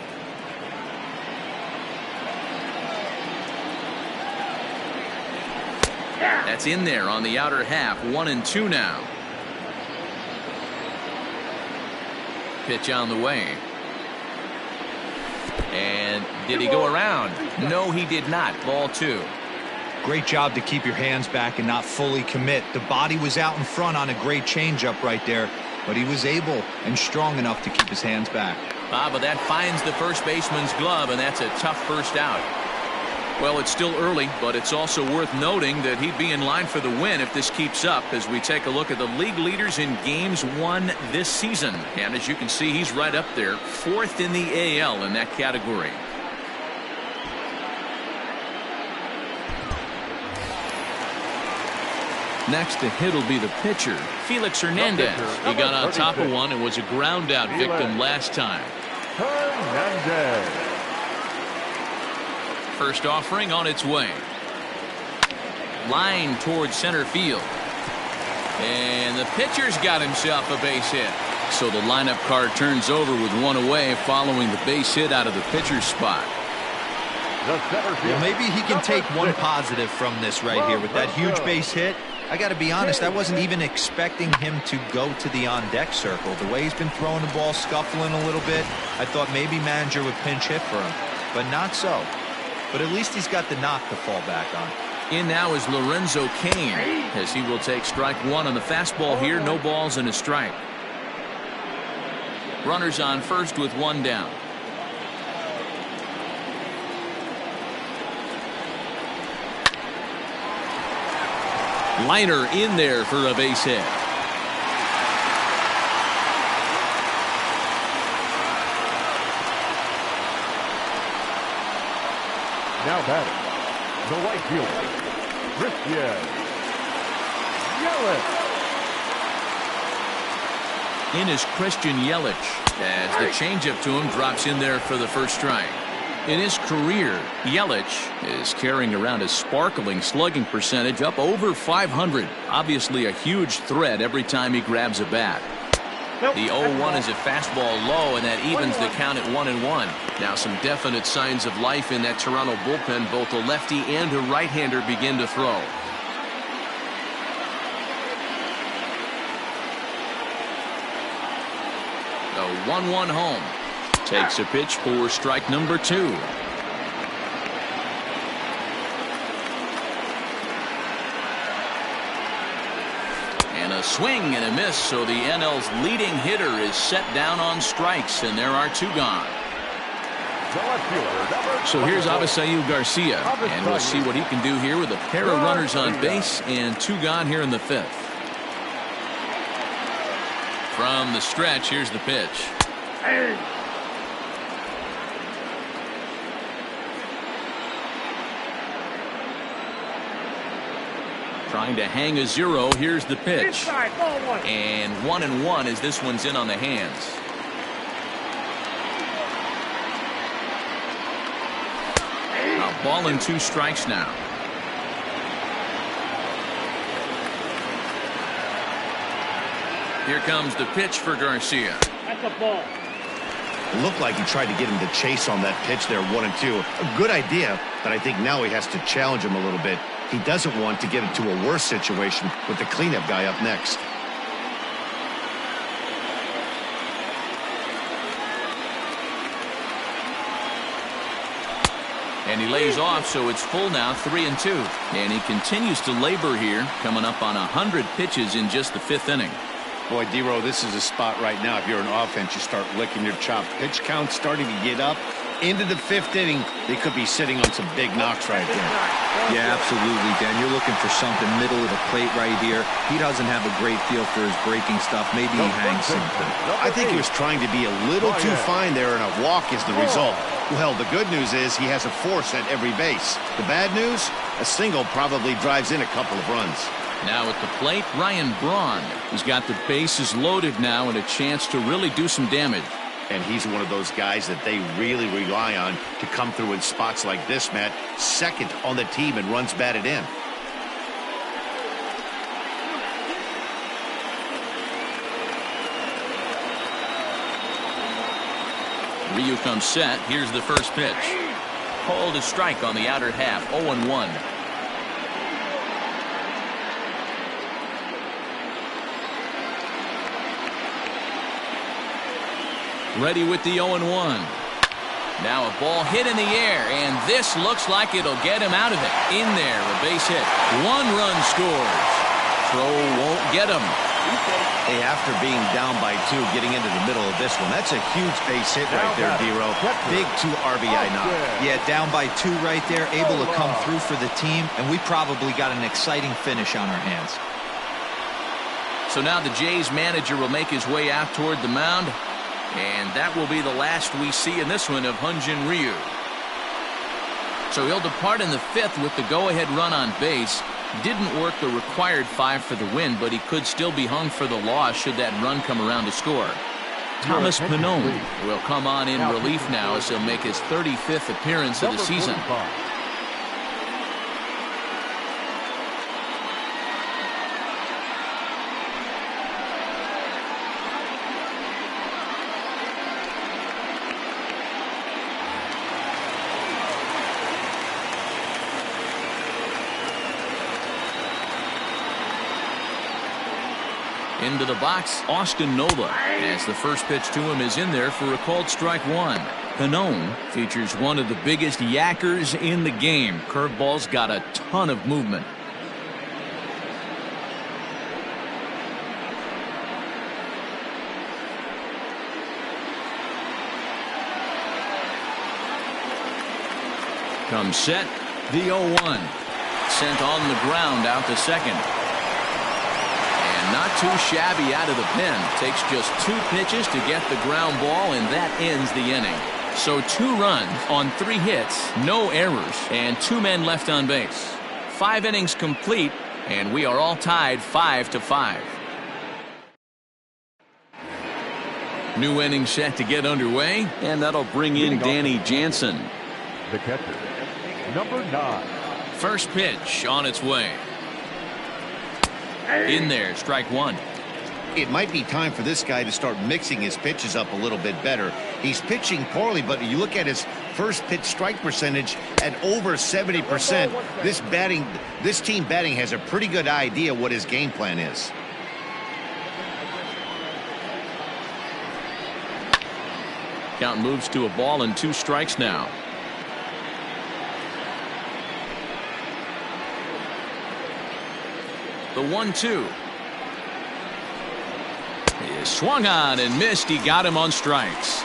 A: That's in there on the outer half. 1-2 now. Pitch on the way. And did he go around? No, he did not. Ball 2.
D: Great job to keep your hands back and not fully commit. The body was out in front on a great changeup right there, but he was able and strong enough to keep his hands back.
A: But that finds the first baseman's glove, and that's a tough first out. Well, it's still early, but it's also worth noting that he'd be in line for the win if this keeps up as we take a look at the league leaders in games won this season. And as you can see, he's right up there, 4th in the AL in that category. Next to hit will be the pitcher, Felix Hernandez. He got on top of one and was a ground out victim last time.
E: Hernandez.
A: First offering on its way. Line towards center field. And the pitcher's got himself a base hit. So the lineup card turns over with 1 away following the base hit out of the pitcher's spot.
D: Well, maybe he can take one positive from this right here with that huge base hit. I got to be honest, I wasn't even expecting him to go to the on-deck circle. The way he's been throwing the ball, scuffling a little bit, I thought maybe manager would pinch hit for him, but not so. But at least he's got the knock to fall back on.
A: In now is Lorenzo Kane as he will take strike 1 on the fastball here. No balls and a strike. Runners on first with 1 down. Liner in there for a base hit.
E: Now batting, the right fielder, Christian Yelich.
A: In is Christian Yelich as the changeup to him drops in there for the first strike. In his career, Yelich is carrying around a sparkling slugging percentage up over 500. Obviously a huge threat every time he grabs a bat. The 0-1 is a fastball low, and that evens the count at 1-1. Now some definite signs of life in that Toronto bullpen. Both a lefty and a right-hander begin to throw. The 1-1 home. Takes a pitch for strike number 2. And a swing and a miss, so the NL's leading hitter is set down on strikes, and there are 2 gone. So here's Avisail Garcia, and we'll see what he can do here with a pair of runners on base and 2 gone here in the 5th. From the stretch, here's the pitch. Trying to hang a 0. Here's the pitch. And 1-1 as this one's in on the hands. A ball and 2 strikes now. Here comes the pitch for Garcia.
C: That's a ball.
B: It looked like he tried to get him to chase on that pitch there, 1-2. A good idea, but I think now he has to challenge him a little bit. He doesn't want to get into a worse situation with the cleanup guy up next.
A: And he lays off, so it's full now, 3-2. And he continues to labor here, coming up on 100 pitches in just the 5th inning.
B: Boy, D-Row, this is a spot right now. If you're an offense, you start licking your chop. Pitch count starting to get up. Into the 5th inning, they could be sitting on some big knocks right there.
D: Yeah, absolutely, Dan. You're looking for something middle of the plate right here. He doesn't have a great feel for his breaking stuff. Maybe he hangs something.
B: I think he was trying to be a little too fine there, and a walk is the result. Well, the good news is he has a force at every base. The bad news, a single probably drives in a couple of runs.
A: Now at the plate, Ryan Braun. He's got the bases loaded now and a chance to really do some damage.
B: And he's one of those guys that they really rely on to come through in spots like this, Matt. Second on the team and runs batted in.
A: Ryu comes set. Here's the first pitch. Called a strike on the outer half, 0-1. Ready with the 0-1. Now a ball hit in the air, and this looks like it'll get him out of it. In there, a base hit. 1 run scores. Throw won't get him.
B: Hey, after being down by 2, getting into the middle of this one, that's a huge base hit right there, D-Row. Big 2 RBI knock.
D: Yeah, down by 2 right there, able to come through for the team, and we probably got an exciting finish on our hands.
A: So now the Jays manager will make his way out toward the mound. And that will be the last we see in this one of Hyunjin Ryu. So he'll depart in the 5th with the go-ahead run on base. Didn't work the required 5 for the win, but he could still be hung for the loss should that run come around to score. Thomas Pannone will come on in relief now as he'll make his 35th appearance of the season. Into the box, Austin Nola, as the first pitch to him is in there for a called strike 1. Pannone features one of the biggest yackers in the game. Curveball's got a ton of movement. Comes set, the 0-1. Sent on the ground out to second. Not too shabby out of the pen. Takes just 2 pitches to get the ground ball, and that ends the inning. So 2 runs on 3 hits, no errors, and 2 men left on base. 5 innings complete, and we are all tied 5-5. New inning set to get underway, and that'll bring in Danny Jansen.
E: The catcher, number 9.
A: First pitch on its way. In there, strike 1.
B: It might be time for this guy to start mixing his pitches up a little bit better. He's pitching poorly, but you look at his first pitch strike percentage at over 70%. This team batting has a pretty good idea what his game plan is.
A: Count moves to a ball and 2 strikes now. The 1-2. He swung on and missed. He got him on strikes.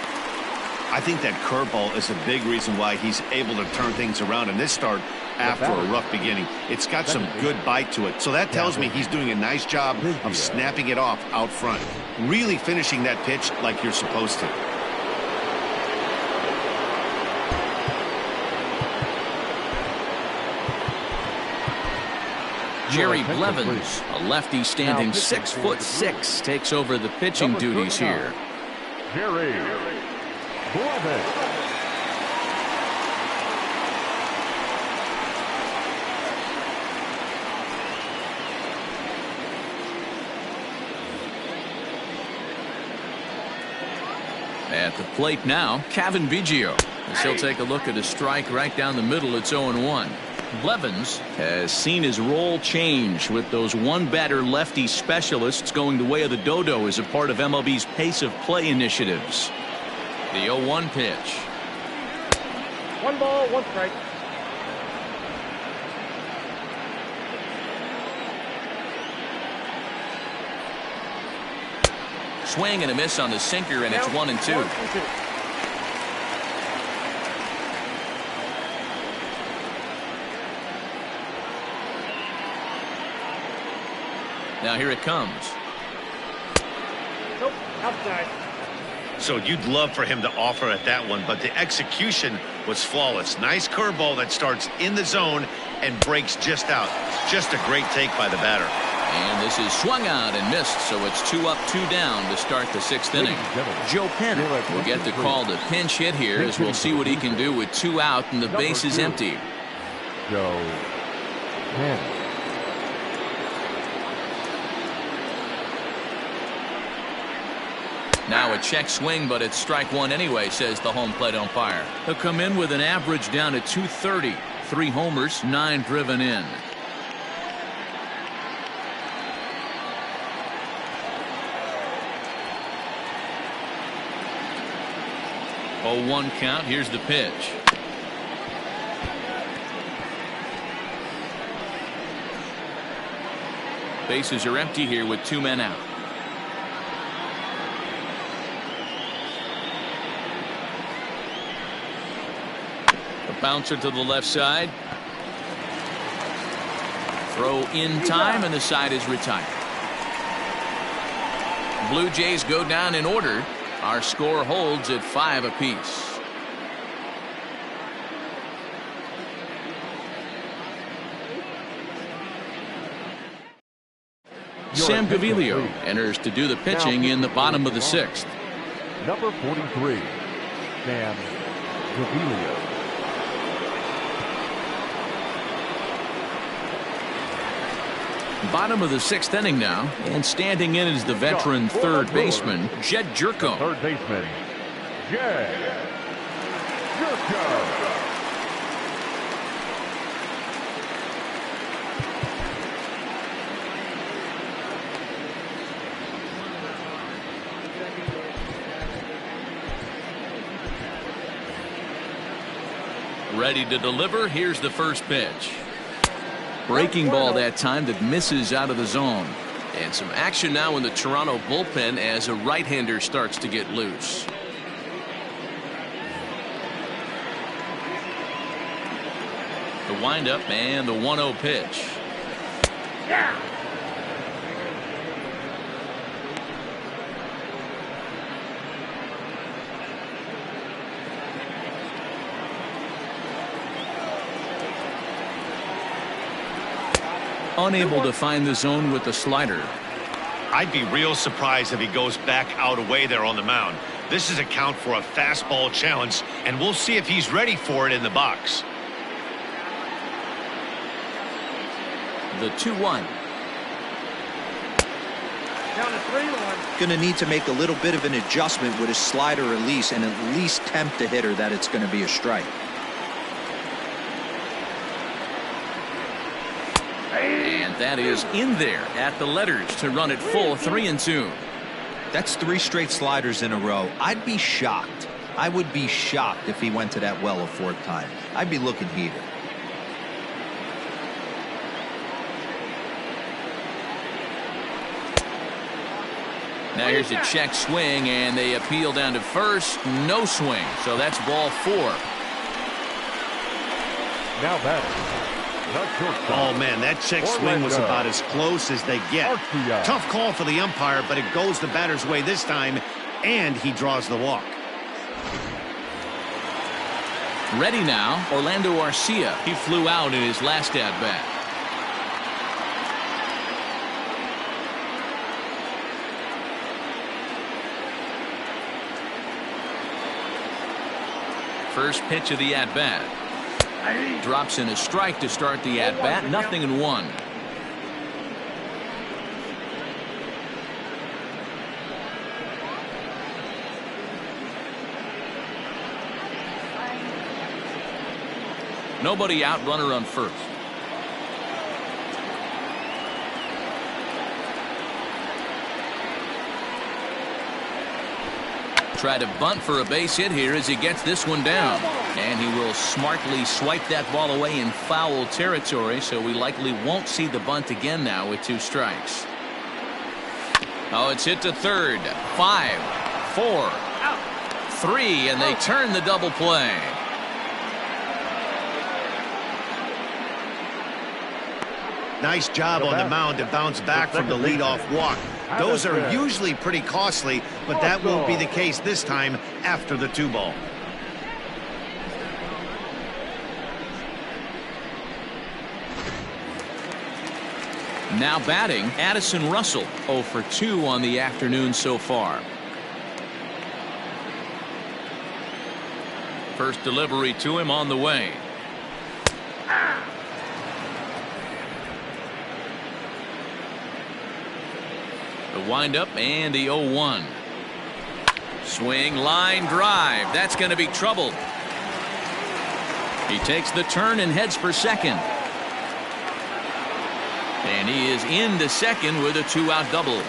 B: I think that curveball is a big reason why he's able to turn things around in this start after a rough beginning. It's got some good bite to it. So that tells me he's doing a nice job of snapping it off out front. Really finishing that pitch like you're supposed to.
A: Jerry Blevins, a lefty standing 6'6", takes over the pitching duties here.
E: Jerry Blevins.
A: plate now, Kevin Biggio. As he'll take a look at a strike right down the middle. It's 0-1. Blevins has seen his role change with those one-batter lefty specialists going the way of the dodo as a part of MLB's pace of play initiatives. The 0-1 pitch.
C: 1 ball, 1 strike.
A: Swing and a miss on the sinker, and it's 1-2. Now here it comes.
C: Nope, outside.
B: So you'd love for him to offer at that one, but the execution was flawless. Nice curveball that starts in the zone and breaks just out. Just a great take by the batter.
A: And this is swung out and missed, so it's 2 up, 2 down to start the 6th inning. Joe Penn will get the call to pinch hit here, as we'll see what he can do with 2 out and the base is empty.
E: Joe Penn.
A: Now a check swing, but it's strike 1 anyway, says the home plate umpire. He'll come in with an average down to 230. 3 homers, 9 driven in. 0-1 count. Here's the pitch. Bases are empty here with 2 men out. A bouncer to the left side. Throw in time, and the side is retired. Blue Jays go down in order. Our score holds at 5 apiece. Sam Gaviglio enters to do the pitching in the bottom of the 6th.
E: Number 43, Sam Gaviglio.
A: Bottom of the 6th inning now, and standing in is the veteran third baseman, Jed Jerko.
E: Third baseman, Jed Jerko.
A: Ready to deliver. Here's the first pitch. Breaking ball that time that misses out of the zone. And some action now in the Toronto bullpen as a right-hander starts to get loose. The windup and the 1-0 pitch.
C: Yeah.
A: Unable to find the zone with the slider.
B: I'd be real surprised if he goes back out away there on the mound. This is a count for a fastball challenge, and we'll see if he's ready for it in the box.
A: The 2-1.
C: Down to 3-1.
D: Going to need to make a little bit of an adjustment with his slider release and at least tempt the hitter that it's going to be a strike.
A: And that is in there at the letters to run it full 3-2.
D: That's 3 straight sliders in a row. I'd be shocked. I would be shocked if he went to that well a 4th time. I'd be looking heated.
A: Now here's a check swing, and they appeal down to first. No swing, so that's ball 4.
E: Now batting.
B: Oh, man, that check swing was about as close as they get. Tough call for the umpire, but it goes the batter's way this time, and he draws the walk.
A: Ready now, Orlando Garcia. He flew out in his last at-bat. First pitch of the at-bat. Drops in a strike to start the at-bat. 0-1. Nobody out, runner on first. Try to bunt for a base hit here as he gets this one down. And he will smartly swipe that ball away in foul territory, so we likely won't see the bunt again now with 2 strikes. Oh, it's hit to third. 5, 4, 3, and they turn the double play.
B: Nice job on the mound to bounce back from the leadoff walk. Those are usually pretty costly, but that won't be the case this time after the 2-ball.
A: Now batting, Addison Russell, 0 for 2 on the afternoon so far. First delivery to him on the way. The windup and the 0-1. Swing, line drive. That's going to be trouble. He takes the turn and heads for second. And he is into second with a 2-out double.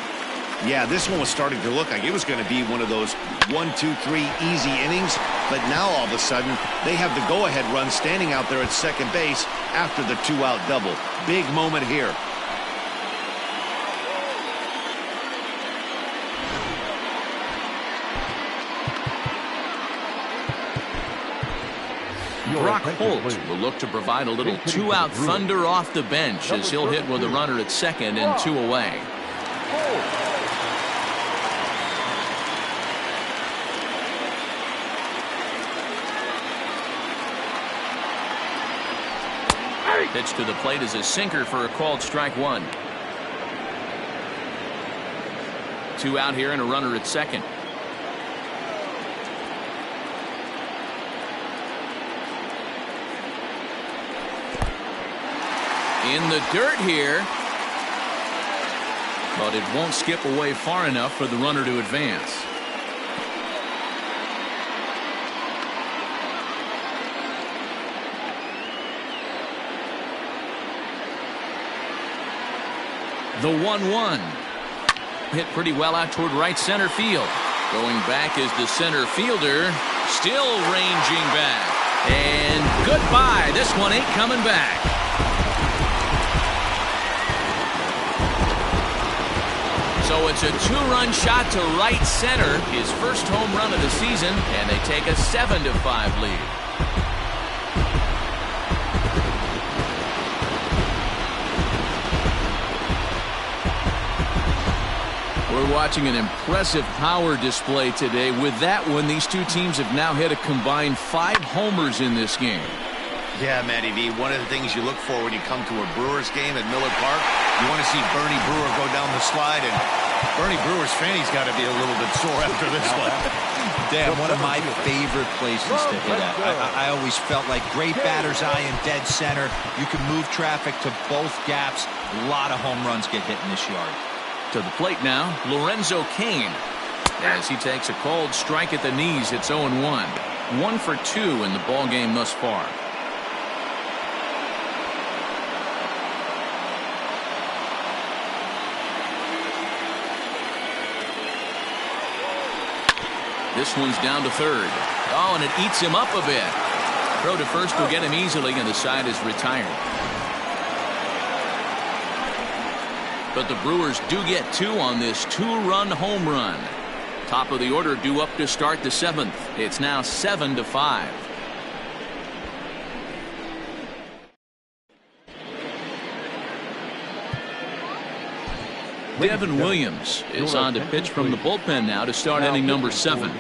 B: Yeah, this one was starting to look like it was going to be one of those 1, 2, 3 easy innings. But now all of a sudden, they have the go-ahead run standing out there at second base after the 2-out double. Big moment here.
A: Brock Holt will look to provide a little 2-out thunder off the bench as he'll hit with a runner at second and 2 away. Pitch to the plate is a sinker for a called strike 1. 2 out here and a runner at second. In the dirt here, but it won't skip away far enough for the runner to advance. The 1-1 hit pretty well out toward right center field. Going back is the center fielder, still ranging back, and goodbye. This one ain't coming back. So it's a 2-run shot to right center, his first home run of the season, and they take a 7-5 lead. We're watching an impressive power display today. With that one, these two teams have now hit a combined 5 homers in this game.
B: Yeah, Matty V, one of the things you look for when you come to a Brewers game at Miller Park, you want to see Bernie Brewer go down the slide, and Bernie Brewer's fanny's got to be a little bit sore after this one.
D: Dan, one of my favorite places to hit at. I always felt like great batter's eye in dead center. You can move traffic to both gaps. A lot of home runs get hit in this yard.
A: To the plate now, Lorenzo Kane. As he takes a cold strike at the knees, it's 0-1. 1 for 2 in the ball game thus far. This one's down to third. Oh, and it eats him up a bit. Throw to first will get him easily, and the side is retired. But the Brewers do get 2 on this 2-run home run. Top of the order due up to start the 7th. It's now 7-5. Devin Williams is on to pitch from the bullpen now to start inning number 7.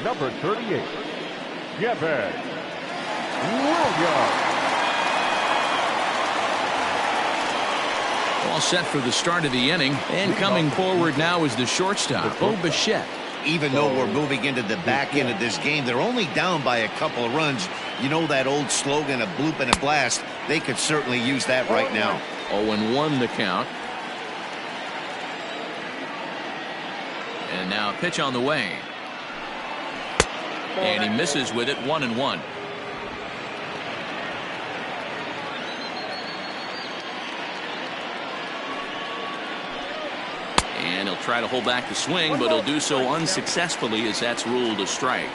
E: Number 38, Devin Williams.
A: All set for the start of the inning, and coming forward now is the shortstop, Bo Bichette.
B: Even though we're moving into the back end of this game, they're only down by a couple of runs. You know that old slogan, a bloop and a blast. They could certainly use that right now.
A: 0-1 the count. And now a pitch on the way. And he misses with it, 1-1. try to hold back the swing, but he'll do so unsuccessfully as that's ruled a strike.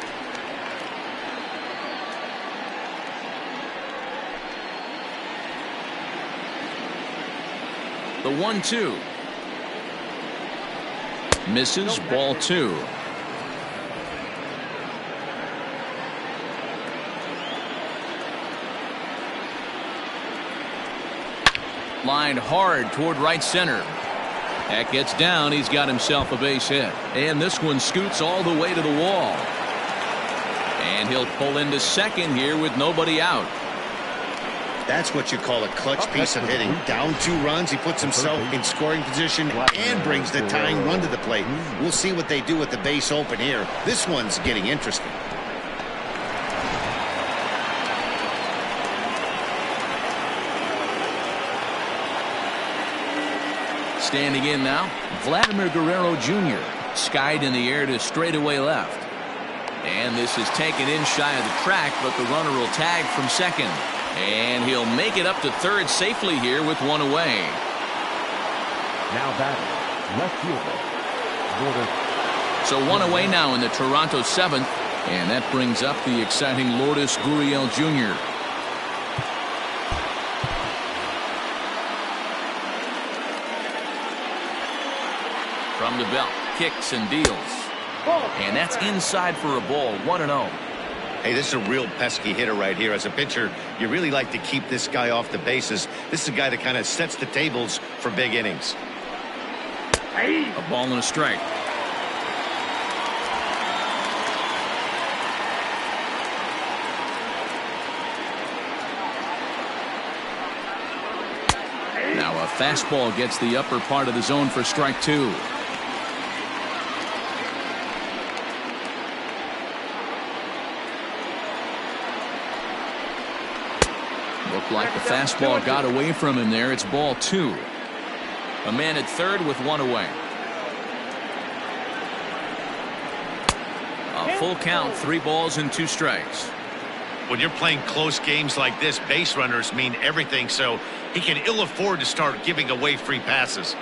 A: The 1-2. Misses, ball 2. Lined hard toward right center. That gets down. He's got himself a base hit. And this one scoots all the way to the wall. And he'll pull into second here with nobody out.
B: That's what you call a clutch piece of hitting. Down 2 runs, he puts himself in scoring position and brings the tying run to the plate. We'll see what they do with the base open here. This one's getting interesting.
A: Standing in now, Vladimir Guerrero Jr. skied in the air to straightaway left. And this is taken in shy of the track, but the runner will tag from second. And he'll make it up to third safely here with 1 away.
E: Now batting, left fielder,
A: So 1 away now in the Toronto 7th. And that brings up the exciting Lourdes Gurriel Jr. From the belt, kicks and deals. And that's inside for a ball, 1-0.
B: Hey, this is a real pesky hitter right here. As a pitcher, you really like to keep this guy off the bases. This is a guy that kind of sets the tables for big innings.
A: A ball and a strike. Now a fastball gets the upper part of the zone for strike 2. Looked like the fastball got away from him there. It's ball 2. A man at third with 1 away. A full count, 3 balls and 2 strikes.
B: When you're playing close games like this, base runners mean everything, so he can ill afford to start giving away free passes.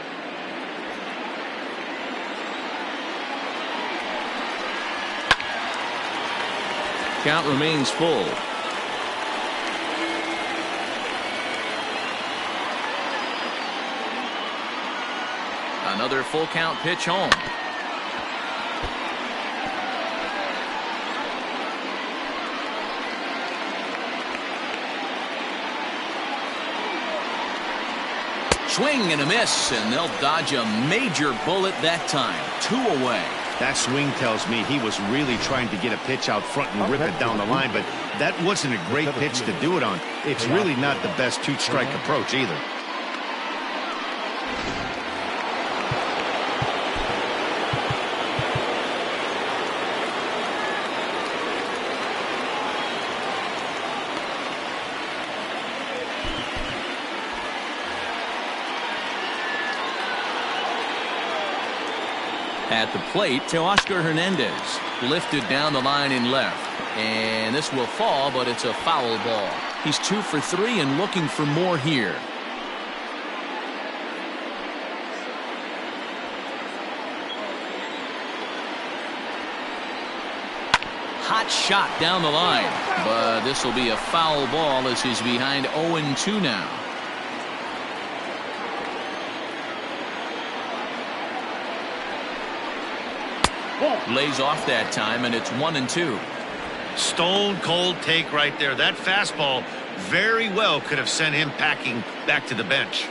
A: Count remains full. Another full count pitch home. Swing and a miss, and they'll dodge a major bullet that time. 2 away.
B: That swing tells me he was really trying to get a pitch out front and rip it down the line, but that wasn't a great pitch to do it on. It's really not the best 2-strike approach either.
A: At the plate, Teoscar Hernandez lifted down the line in left. And this will fall, but it's a foul ball. He's 2 for 3 and looking for more here. Hot shot down the line, but this will be a foul ball as he's behind 0-2 now. Lays off that time, and it's 1-2.
B: Stone cold take right there. That fastball very well could have sent him packing back to the bench.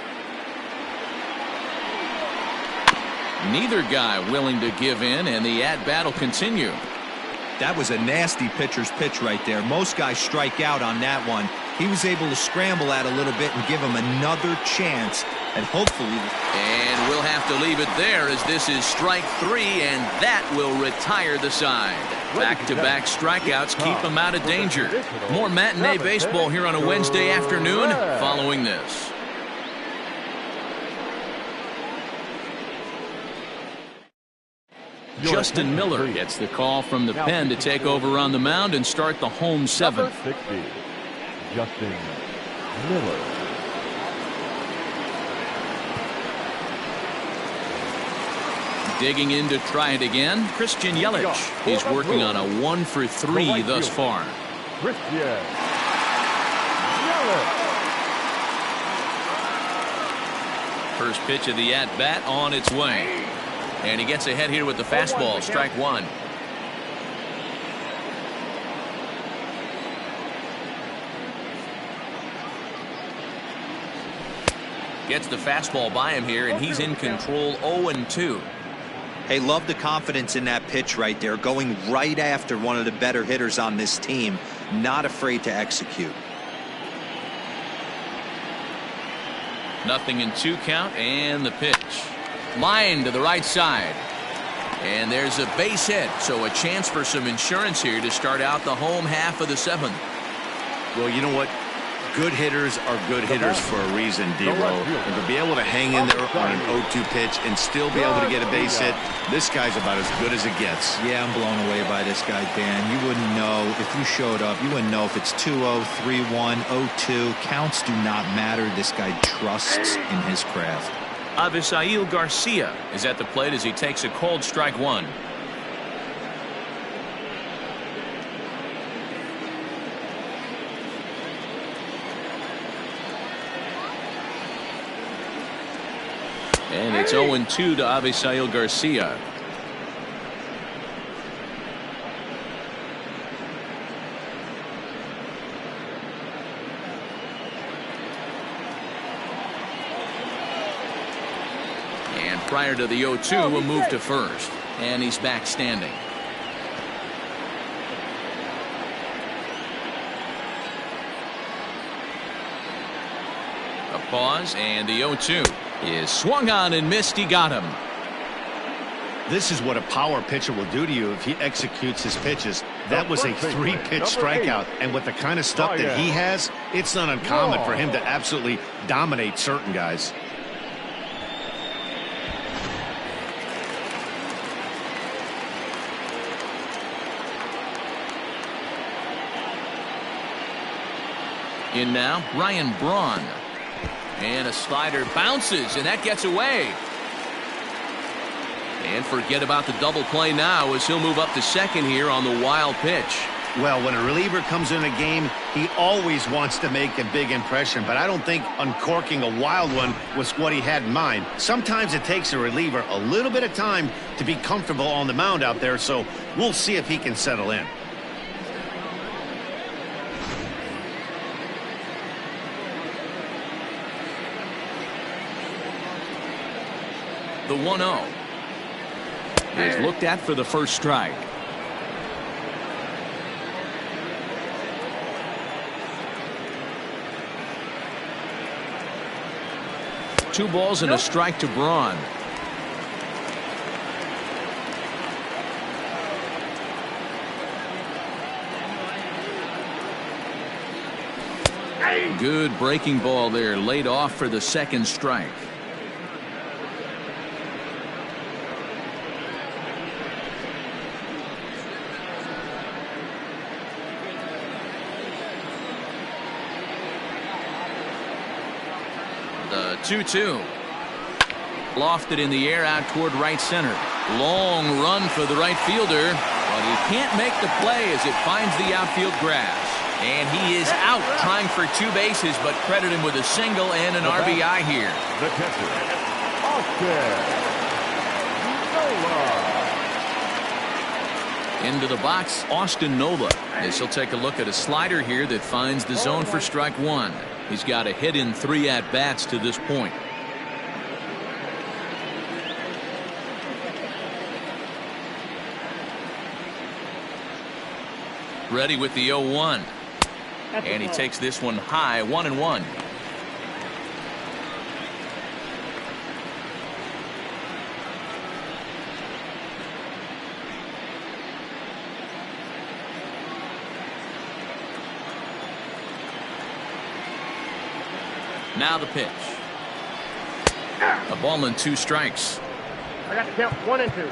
A: Neither guy willing to give in, and the at-bat will continue.
D: That was a nasty pitcher's pitch right there. Most guys strike out on that one. He was able to scramble at a little bit and give him another chance, and hopefully.
A: And we'll have to leave it there as this is strike 3, and that will retire the side. Back-to-back strikeouts keep him out of danger. More matinee baseball here on a Wednesday afternoon following this. Justin Miller gets the call from the pen to take over on the mound and start the home 7th.
E: 60, Justin Miller.
A: Digging in to try it again, Christian Yelich. He's working on a 1 for 3 thus far.
E: Christian Yelich.
A: First pitch of the at-bat on its way. And he gets ahead here with the fastball, strike one. Gets the fastball by him here, and he's in control 0-2.
D: Hey, love the confidence in that pitch right there, going right after one of the better hitters on this team, not afraid to execute.
A: 0-2 count, and the pitch. Line to the right side. And there's a base hit, so a chance for some insurance here to start out the home half of the 7th.
B: Well, you know what? Good hitters are good hitters for a reason, D-Row. And to be able to hang in there on an 0-2 pitch and still be able to get a base hit, this guy's about as good as it gets.
D: Yeah, I'm blown away by this guy, Dan. You wouldn't know if you showed up. You wouldn't know if it's 2-0, 3-1, 0-2. Counts do not matter. This guy trusts in his craft.
A: Avisail Garcia is at the plate as he takes a cold strike one. And it's 0-2 to Avisail Garcia. And prior to the 0-2, we'll move to first. And he's back standing. A pause, and the 0-2 is swung on and missed. He got him.
B: This is what a power pitcher will do to you if he executes his pitches. That was a 3-pitch strikeout, and with the kind of stuff that he has, it's not uncommon for him to absolutely dominate certain guys.
A: In now, Ryan Braun. And a slider bounces, and that gets away. And forget about the double play now as he'll move up to second here on the wild pitch.
B: Well, when a reliever comes in a game, he always wants to make a big impression, but I don't think uncorking a wild one was what he had in mind. Sometimes it takes a reliever a little bit of time to be comfortable on the mound out there, so we'll see if he can settle in.
A: The 1-0 is looked at for the first strike. Two balls and a strike to Braun. Good breaking ball there, laid off for the second strike. The 2-2. Lofted in the air out toward right center. Long run for the right fielder, but he can't make the play as it finds the outfield grass. And he is out trying for 2 bases, but credit him with a single and an RBI here.
E: The catcher, Austin Nola.
A: Into the box, Austin Nola, as he'll take a look at a slider here that finds the zone for strike one. He's got a hit in 3 at-bats to this point. Ready with the 0-1. And he takes this one high, 1-1. Now the pitch. A ball and 2 strikes.
C: I got to count 1 and 2.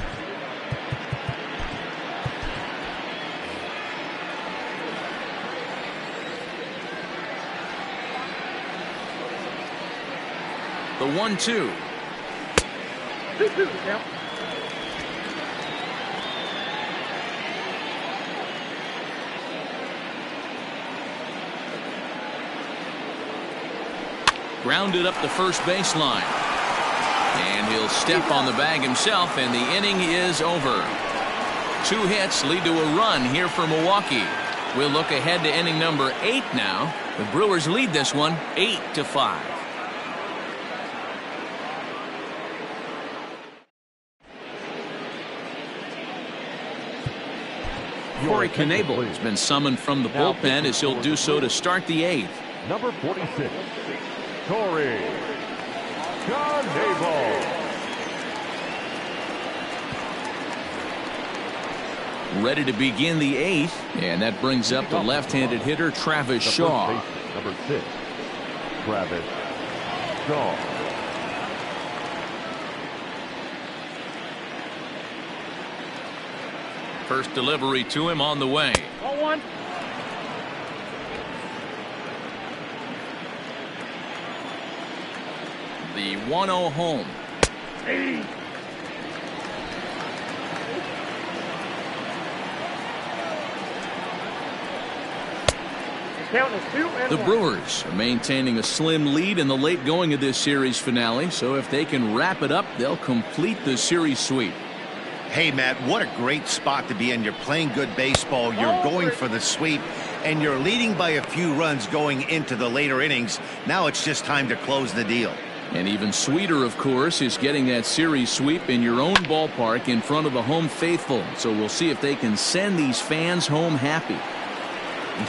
A: The 1-2.
C: 2-2 count.
A: Grounded up the first baseline. And he'll step on the bag himself, and the inning is over. 2 hits lead to a run here for Milwaukee. We'll look ahead to inning number 8 now. The Brewers lead this one 8-5. Corey Knebel has been summoned from the bullpen as he'll do so to start the 8th.
E: Number 46, Corey Knebel.
A: Ready to begin the 8th, and that brings up the left-handed hitter Travis Shaw.
E: Number 6, Travis Shaw.
A: First delivery to him on the way.
C: 0-1.
A: The 1-0 home. The Brewers are maintaining a slim lead in the late going of this series finale, so if they can wrap it up, they'll complete the series sweep.
B: Hey, Matt, what a great spot to be in. You're playing good baseball, you're going for the sweep, and you're leading by a few runs going into the later innings. Now it's just time to close the deal.
A: And even sweeter, of course, is getting that series sweep in your own ballpark in front of the home faithful. So we'll see if they can send these fans home happy.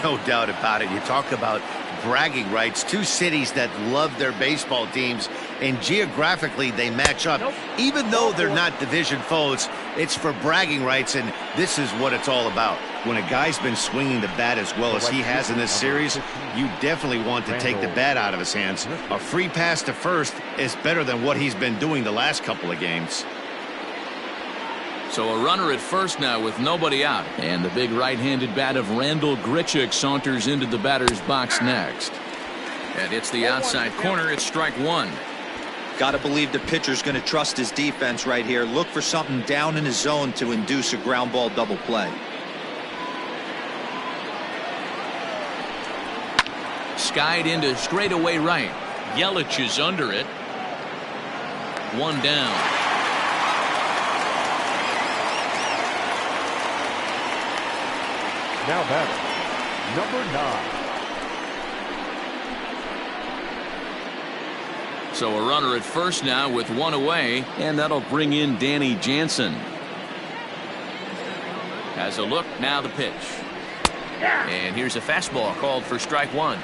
B: No doubt about it. You talk about bragging rights. 2 cities that love their baseball teams, and geographically they match up. Even though they're not division foes, it's for bragging rights, and this is what it's all about. When a guy's been swinging the bat as well as he has in this series, you definitely want to take the bat out of his hands. A free pass to first is better than what he's been doing the last couple of games.
A: So a runner at first now with nobody out. And the big right-handed bat of Randall Grichuk saunters into the batter's box next. And it's the outside corner. It's strike 1.
D: Got to believe the pitcher's going to trust his defense right here. Look for something down in his zone to induce a ground ball double play.
A: Skied into straightaway right. Yelich is under it. 1 down.
E: Now batting, number 9.
A: So a runner at first now with 1 away, and that'll bring in Danny Jansen. Has a look, now the pitch. And here's a fastball called for strike 1.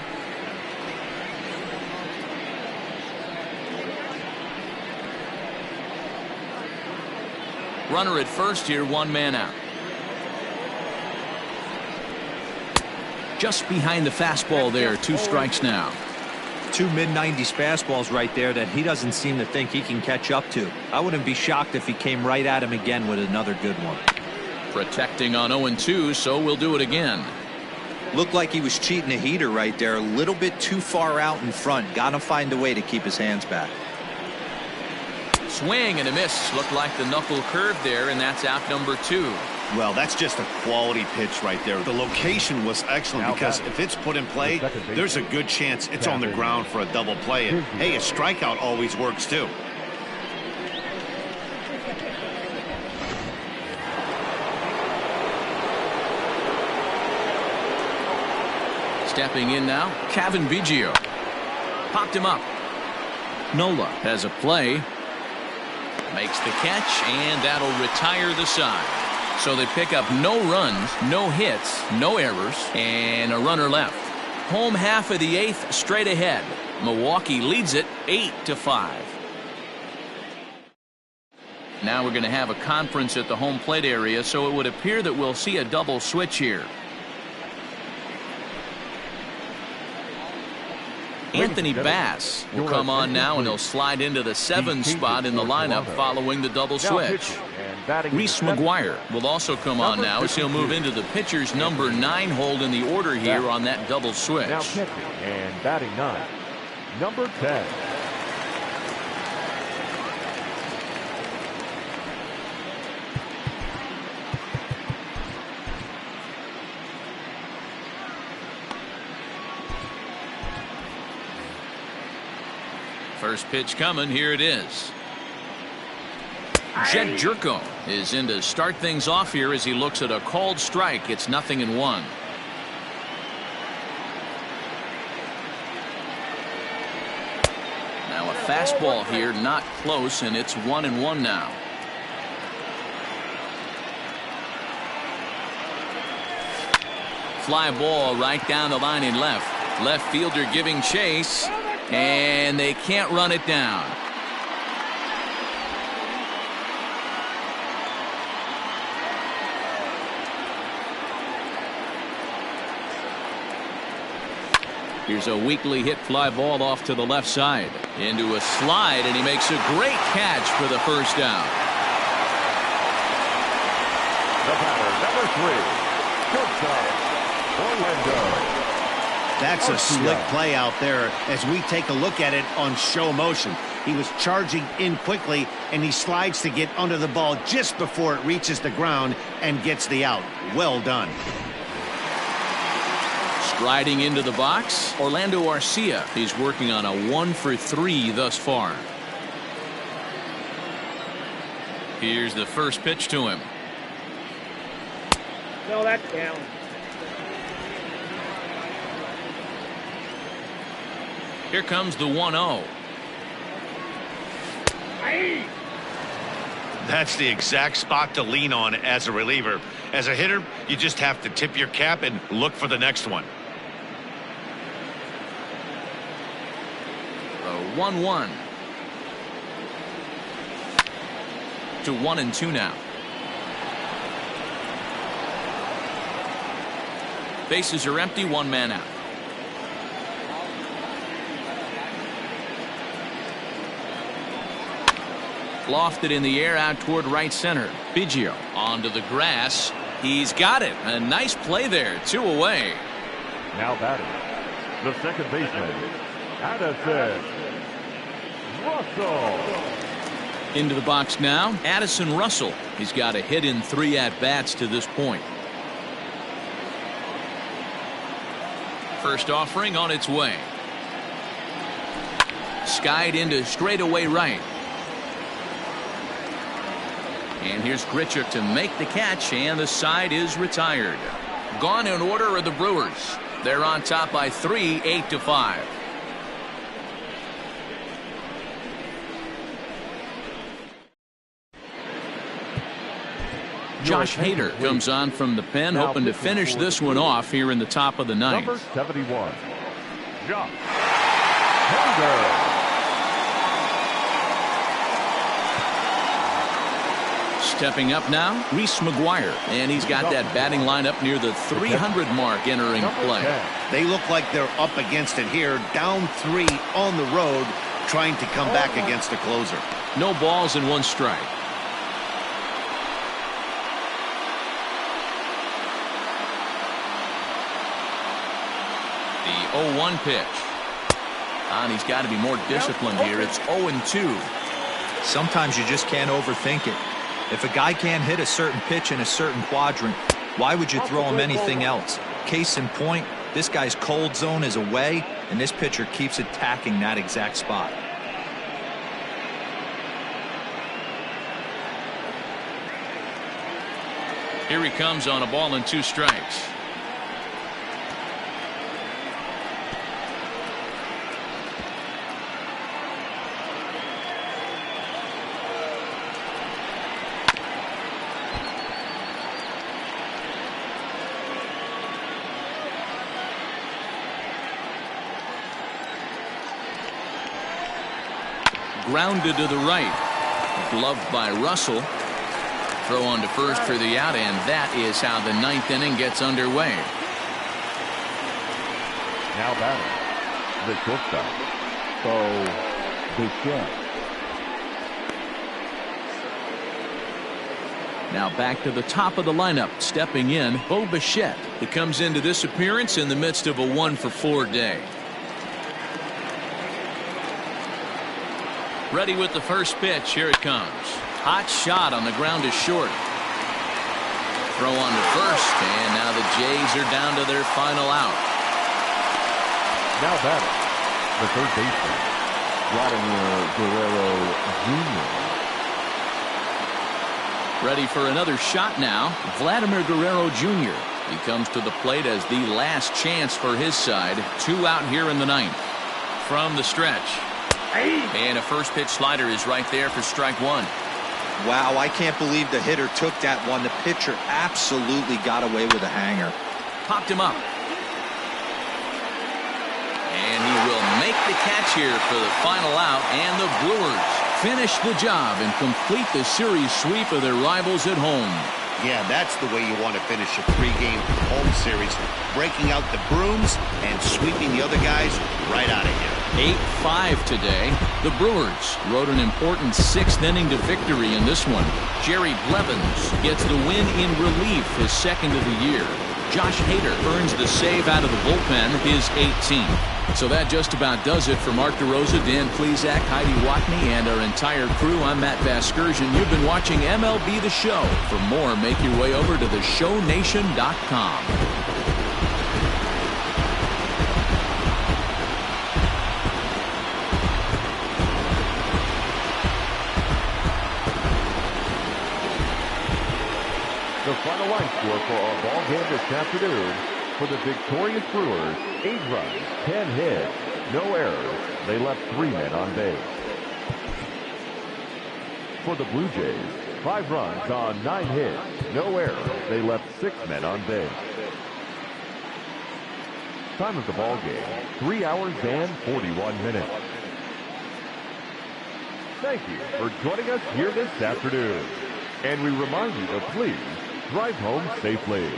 A: Runner at first here, 1 man out. Just behind the fastball there, 2 strikes now.
D: 2 mid-90s fastballs right there that he doesn't seem to think he can catch up to. I wouldn't be shocked if he came right at him again with another good one.
A: Protecting on 0-2, so we'll do it again.
D: Looked like he was cheating a heater right there, a little bit too far out in front. Gotta find a way to keep his hands back.
A: Swing and a miss. Looked like the knuckle curve there, and that's out number 2.
B: Well, that's just a quality pitch right there. The location was excellent because if it's put in play, there's a good chance it's on the ground for a double play. And hey, a strikeout always works too.
A: Stepping in now, Kevin Biggio. Popped him up. Nola has a play. Makes the catch, and that'll retire the side. So they pick up no runs, no hits, no errors, and a runner left. Home half of the 8th straight ahead. Milwaukee leads it 8-5. Now we're going to have a conference at the home plate area, so it would appear that we'll see a double switch here. Anthony Bass will come on now, and he'll slide into the 7 spot in the lineup following the double switch. Reese McGuire will also come on now as he'll move into the pitcher's number 9 hold in the order here on that double switch.
E: Now pitching and batting 9, number 10.
A: First pitch coming. Here it is. Jed Jerko is in to start things off here as he looks at a called strike. It's 0-1. Now a fastball here, not close, and it's 1-1 now. Fly ball right down the line in left. Left fielder giving chase, and they can't run it down. Here's a weakly hit fly ball off to the left side. Into a slide, and he makes a great catch for the first down.
E: The batter, number 3, shortstop, Orlando.
B: That's a slick play out there as we take a look at it on show motion. He was charging in quickly, and he slides to get under the ball just before it reaches the ground and gets the out. Well done.
A: Striding into the box, Orlando Garcia. He's working on a 1-for-3 thus far. Here's the first pitch to him.
C: No, that's down.
A: Here comes the 1-0.
B: That's the exact spot to lean on as a reliever. As a hitter, you just have to tip your cap and look for the next one.
A: 1-1 to 1-2 now. Bases are empty, one man out. Lofted in the air out toward right center. Biggio onto the grass. He's got it. A nice play there. 2 away.
E: Now batting, the second baseman, Avisail Garcia.
A: Into the box now, Addison Russell. He's got a hit in 3 at-bats to this point. First offering on its way. Skied into straightaway right. And here's Grichuk to make the catch, and the side is retired. Gone in order are the Brewers. They're on top by 3, 8-5. Josh Hader comes on from the pen, hoping to finish this one off here in the top of the ninth.
E: Number 71, Josh Hader.
A: Stepping up now, Reese McGuire, and he's got that batting lineup near the 300 mark entering play.
B: They look like they're up against it here, down 3 on the road, trying to come back against the closer.
A: No balls and 1 strike. The 0-1 pitch. And he's got to be more disciplined here. It's 0-2.
D: Sometimes you just can't overthink it. If a guy can't hit a certain pitch in a certain quadrant, why would you throw him anything else? Case in point, this guy's cold zone is away, and this pitcher keeps attacking that exact spot.
A: Here he comes on a ball and 2 strikes. Grounded to the right. Gloved by Russell. Throw on to first for the out, and that is how the 9th inning gets underway.
E: Now batting, the shortstop, Bichette.
A: Now back to the top of the lineup. Stepping in, Bo Bichette. He comes into this appearance in the midst of a 1-for-4 day. Ready with the first pitch. Here it comes. Hot shot on the ground is short. Throw on to first, and now the Jays are down to their final out.
E: Now batting, the third baseman, Guerrero Jr.
A: Ready for another shot now. Vladimir Guerrero Jr. He comes to the plate as the last chance for his side. 2 out here in the 9th. From the stretch. And a first pitch slider is right there for strike 1.
D: Wow, I can't believe the hitter took that one. The pitcher absolutely got away with a hanger.
A: Popped him up. And he will make the catch here for the final out. And the Brewers finish the job and complete the series sweep of their rivals at home.
B: Yeah, that's the way you want to finish a 3-game home series. Breaking out the brooms and sweeping the other guys right out of here.
A: 8-5 today. The Brewers rode an important 6th inning to victory in this one. Jerry Blevins gets the win in relief, his 2nd of the year. Josh Hader earns the save out of the bullpen, his 18th. So that just about does it for Mark DeRosa, Dan Plesac, Heidi Watney, and our entire crew. I'm Matt Vasgersian. You've been watching MLB The Show. For more, make your way over to theshownation.com.
E: The final line score for our ball game this afternoon. For the victorious Brewers, 8 runs, 10 hits, no errors. They left 3 men on base. For the Blue Jays, 5 runs on 9 hits, no errors. They left 6 men on base. Time of the ball game, 3 hours and 41 minutes. Thank you for joining us here this afternoon. And we remind you to please drive home safely.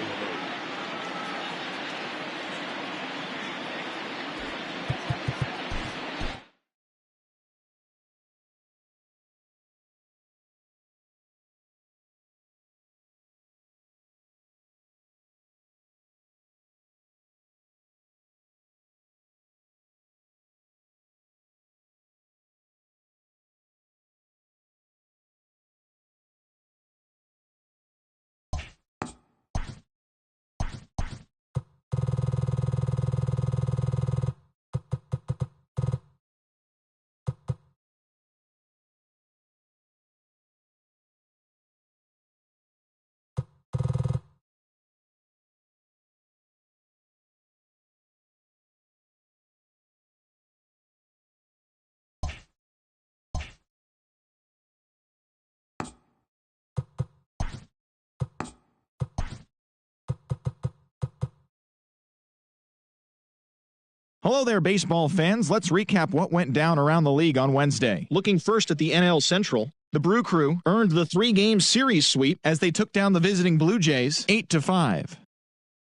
G: Hello there, baseball fans. Let's recap what went down around the league on Wednesday. Looking first at the NL Central, the Brew Crew earned the 3-game series sweep as they took down the visiting Blue Jays 8-5.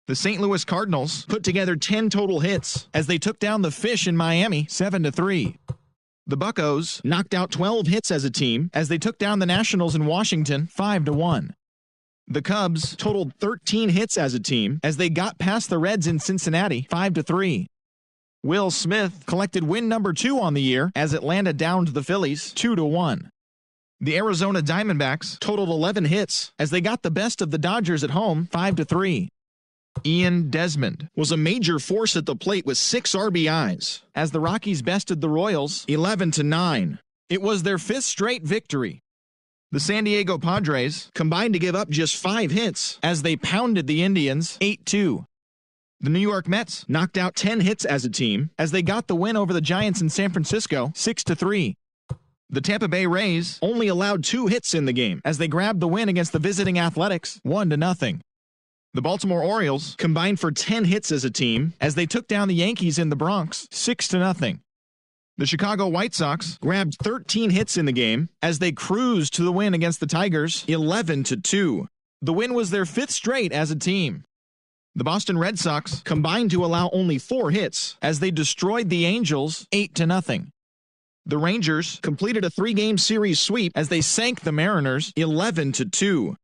G: The St. Louis Cardinals put together 10 total hits as they took down the Fish in Miami 7-3. The Buccos knocked out 12 hits as a team as they took down the Nationals in Washington 5-1. The Cubs totaled 13 hits as a team as they got past the Reds in Cincinnati 5-3. Will Smith collected win number 2 on the year as Atlanta downed the Phillies 2-1. The Arizona Diamondbacks totaled 11 hits as they got the best of the Dodgers at home 5-3. Ian Desmond was a major force at the plate with 6 RBIs as the Rockies bested the Royals 11-9. It was their 5th straight victory. The San Diego Padres combined to give up just 5 hits as they pounded the Indians 8-2. The New York Mets knocked out 10 hits as a team as they got the win over the Giants in San Francisco 6-3. The Tampa Bay Rays only allowed 2 hits in the game as they grabbed the win against the visiting Athletics 1-0. The Baltimore Orioles combined for 10 hits as a team as they took down the Yankees in the Bronx 6-0. The Chicago White Sox grabbed 13 hits in the game as they cruised to the win against the Tigers 11-2. The win was their 5th straight as a team. The Boston Red Sox combined to allow only 4 hits as they destroyed the Angels 8-0. The Rangers completed a 3-game series sweep as they sank the Mariners 11-2.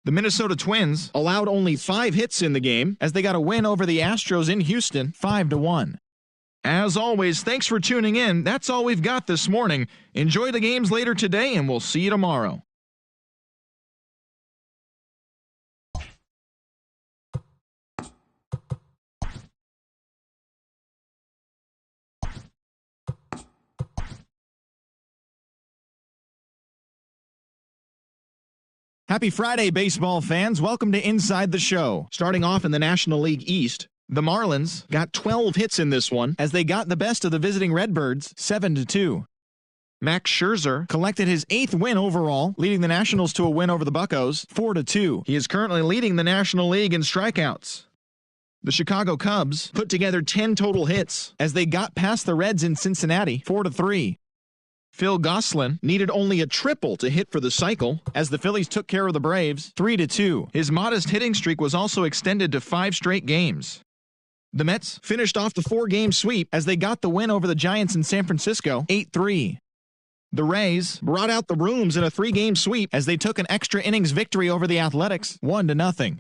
G: The Minnesota Twins allowed only 5 hits in the game as they got a win over the Astros in Houston 5-1. As always, thanks for tuning in. That's all we've got this morning. Enjoy the games later today, and we'll see you tomorrow. Happy Friday, baseball fans. Welcome to Inside the Show. Starting off in the National League East, the Marlins got 12 hits in this one as they got the best of the visiting Redbirds 7-2. Max Scherzer collected his 8th win overall, leading the Nationals to a win over the Buccos 4-2. He is currently leading the National League in strikeouts. The Chicago Cubs put together 10 total hits as they got past the Reds in Cincinnati 4-3. Phil Gosselin needed only a triple to hit for the cycle as the Phillies took care of the Braves 3-2. His modest hitting streak was also extended to 5 straight games. The Mets finished off the 4-game sweep as they got the win over the Giants in San Francisco 8-3. The Rays brought out the rooms in a 3-game sweep as they took an extra innings victory over the Athletics 1-0.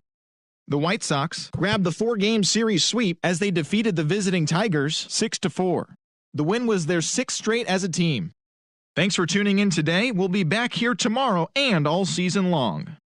G: The White Sox grabbed the 4-game series sweep as they defeated the visiting Tigers 6-4. The win was their 6th straight as a team. Thanks for tuning in today. We'll be back here tomorrow and all season long.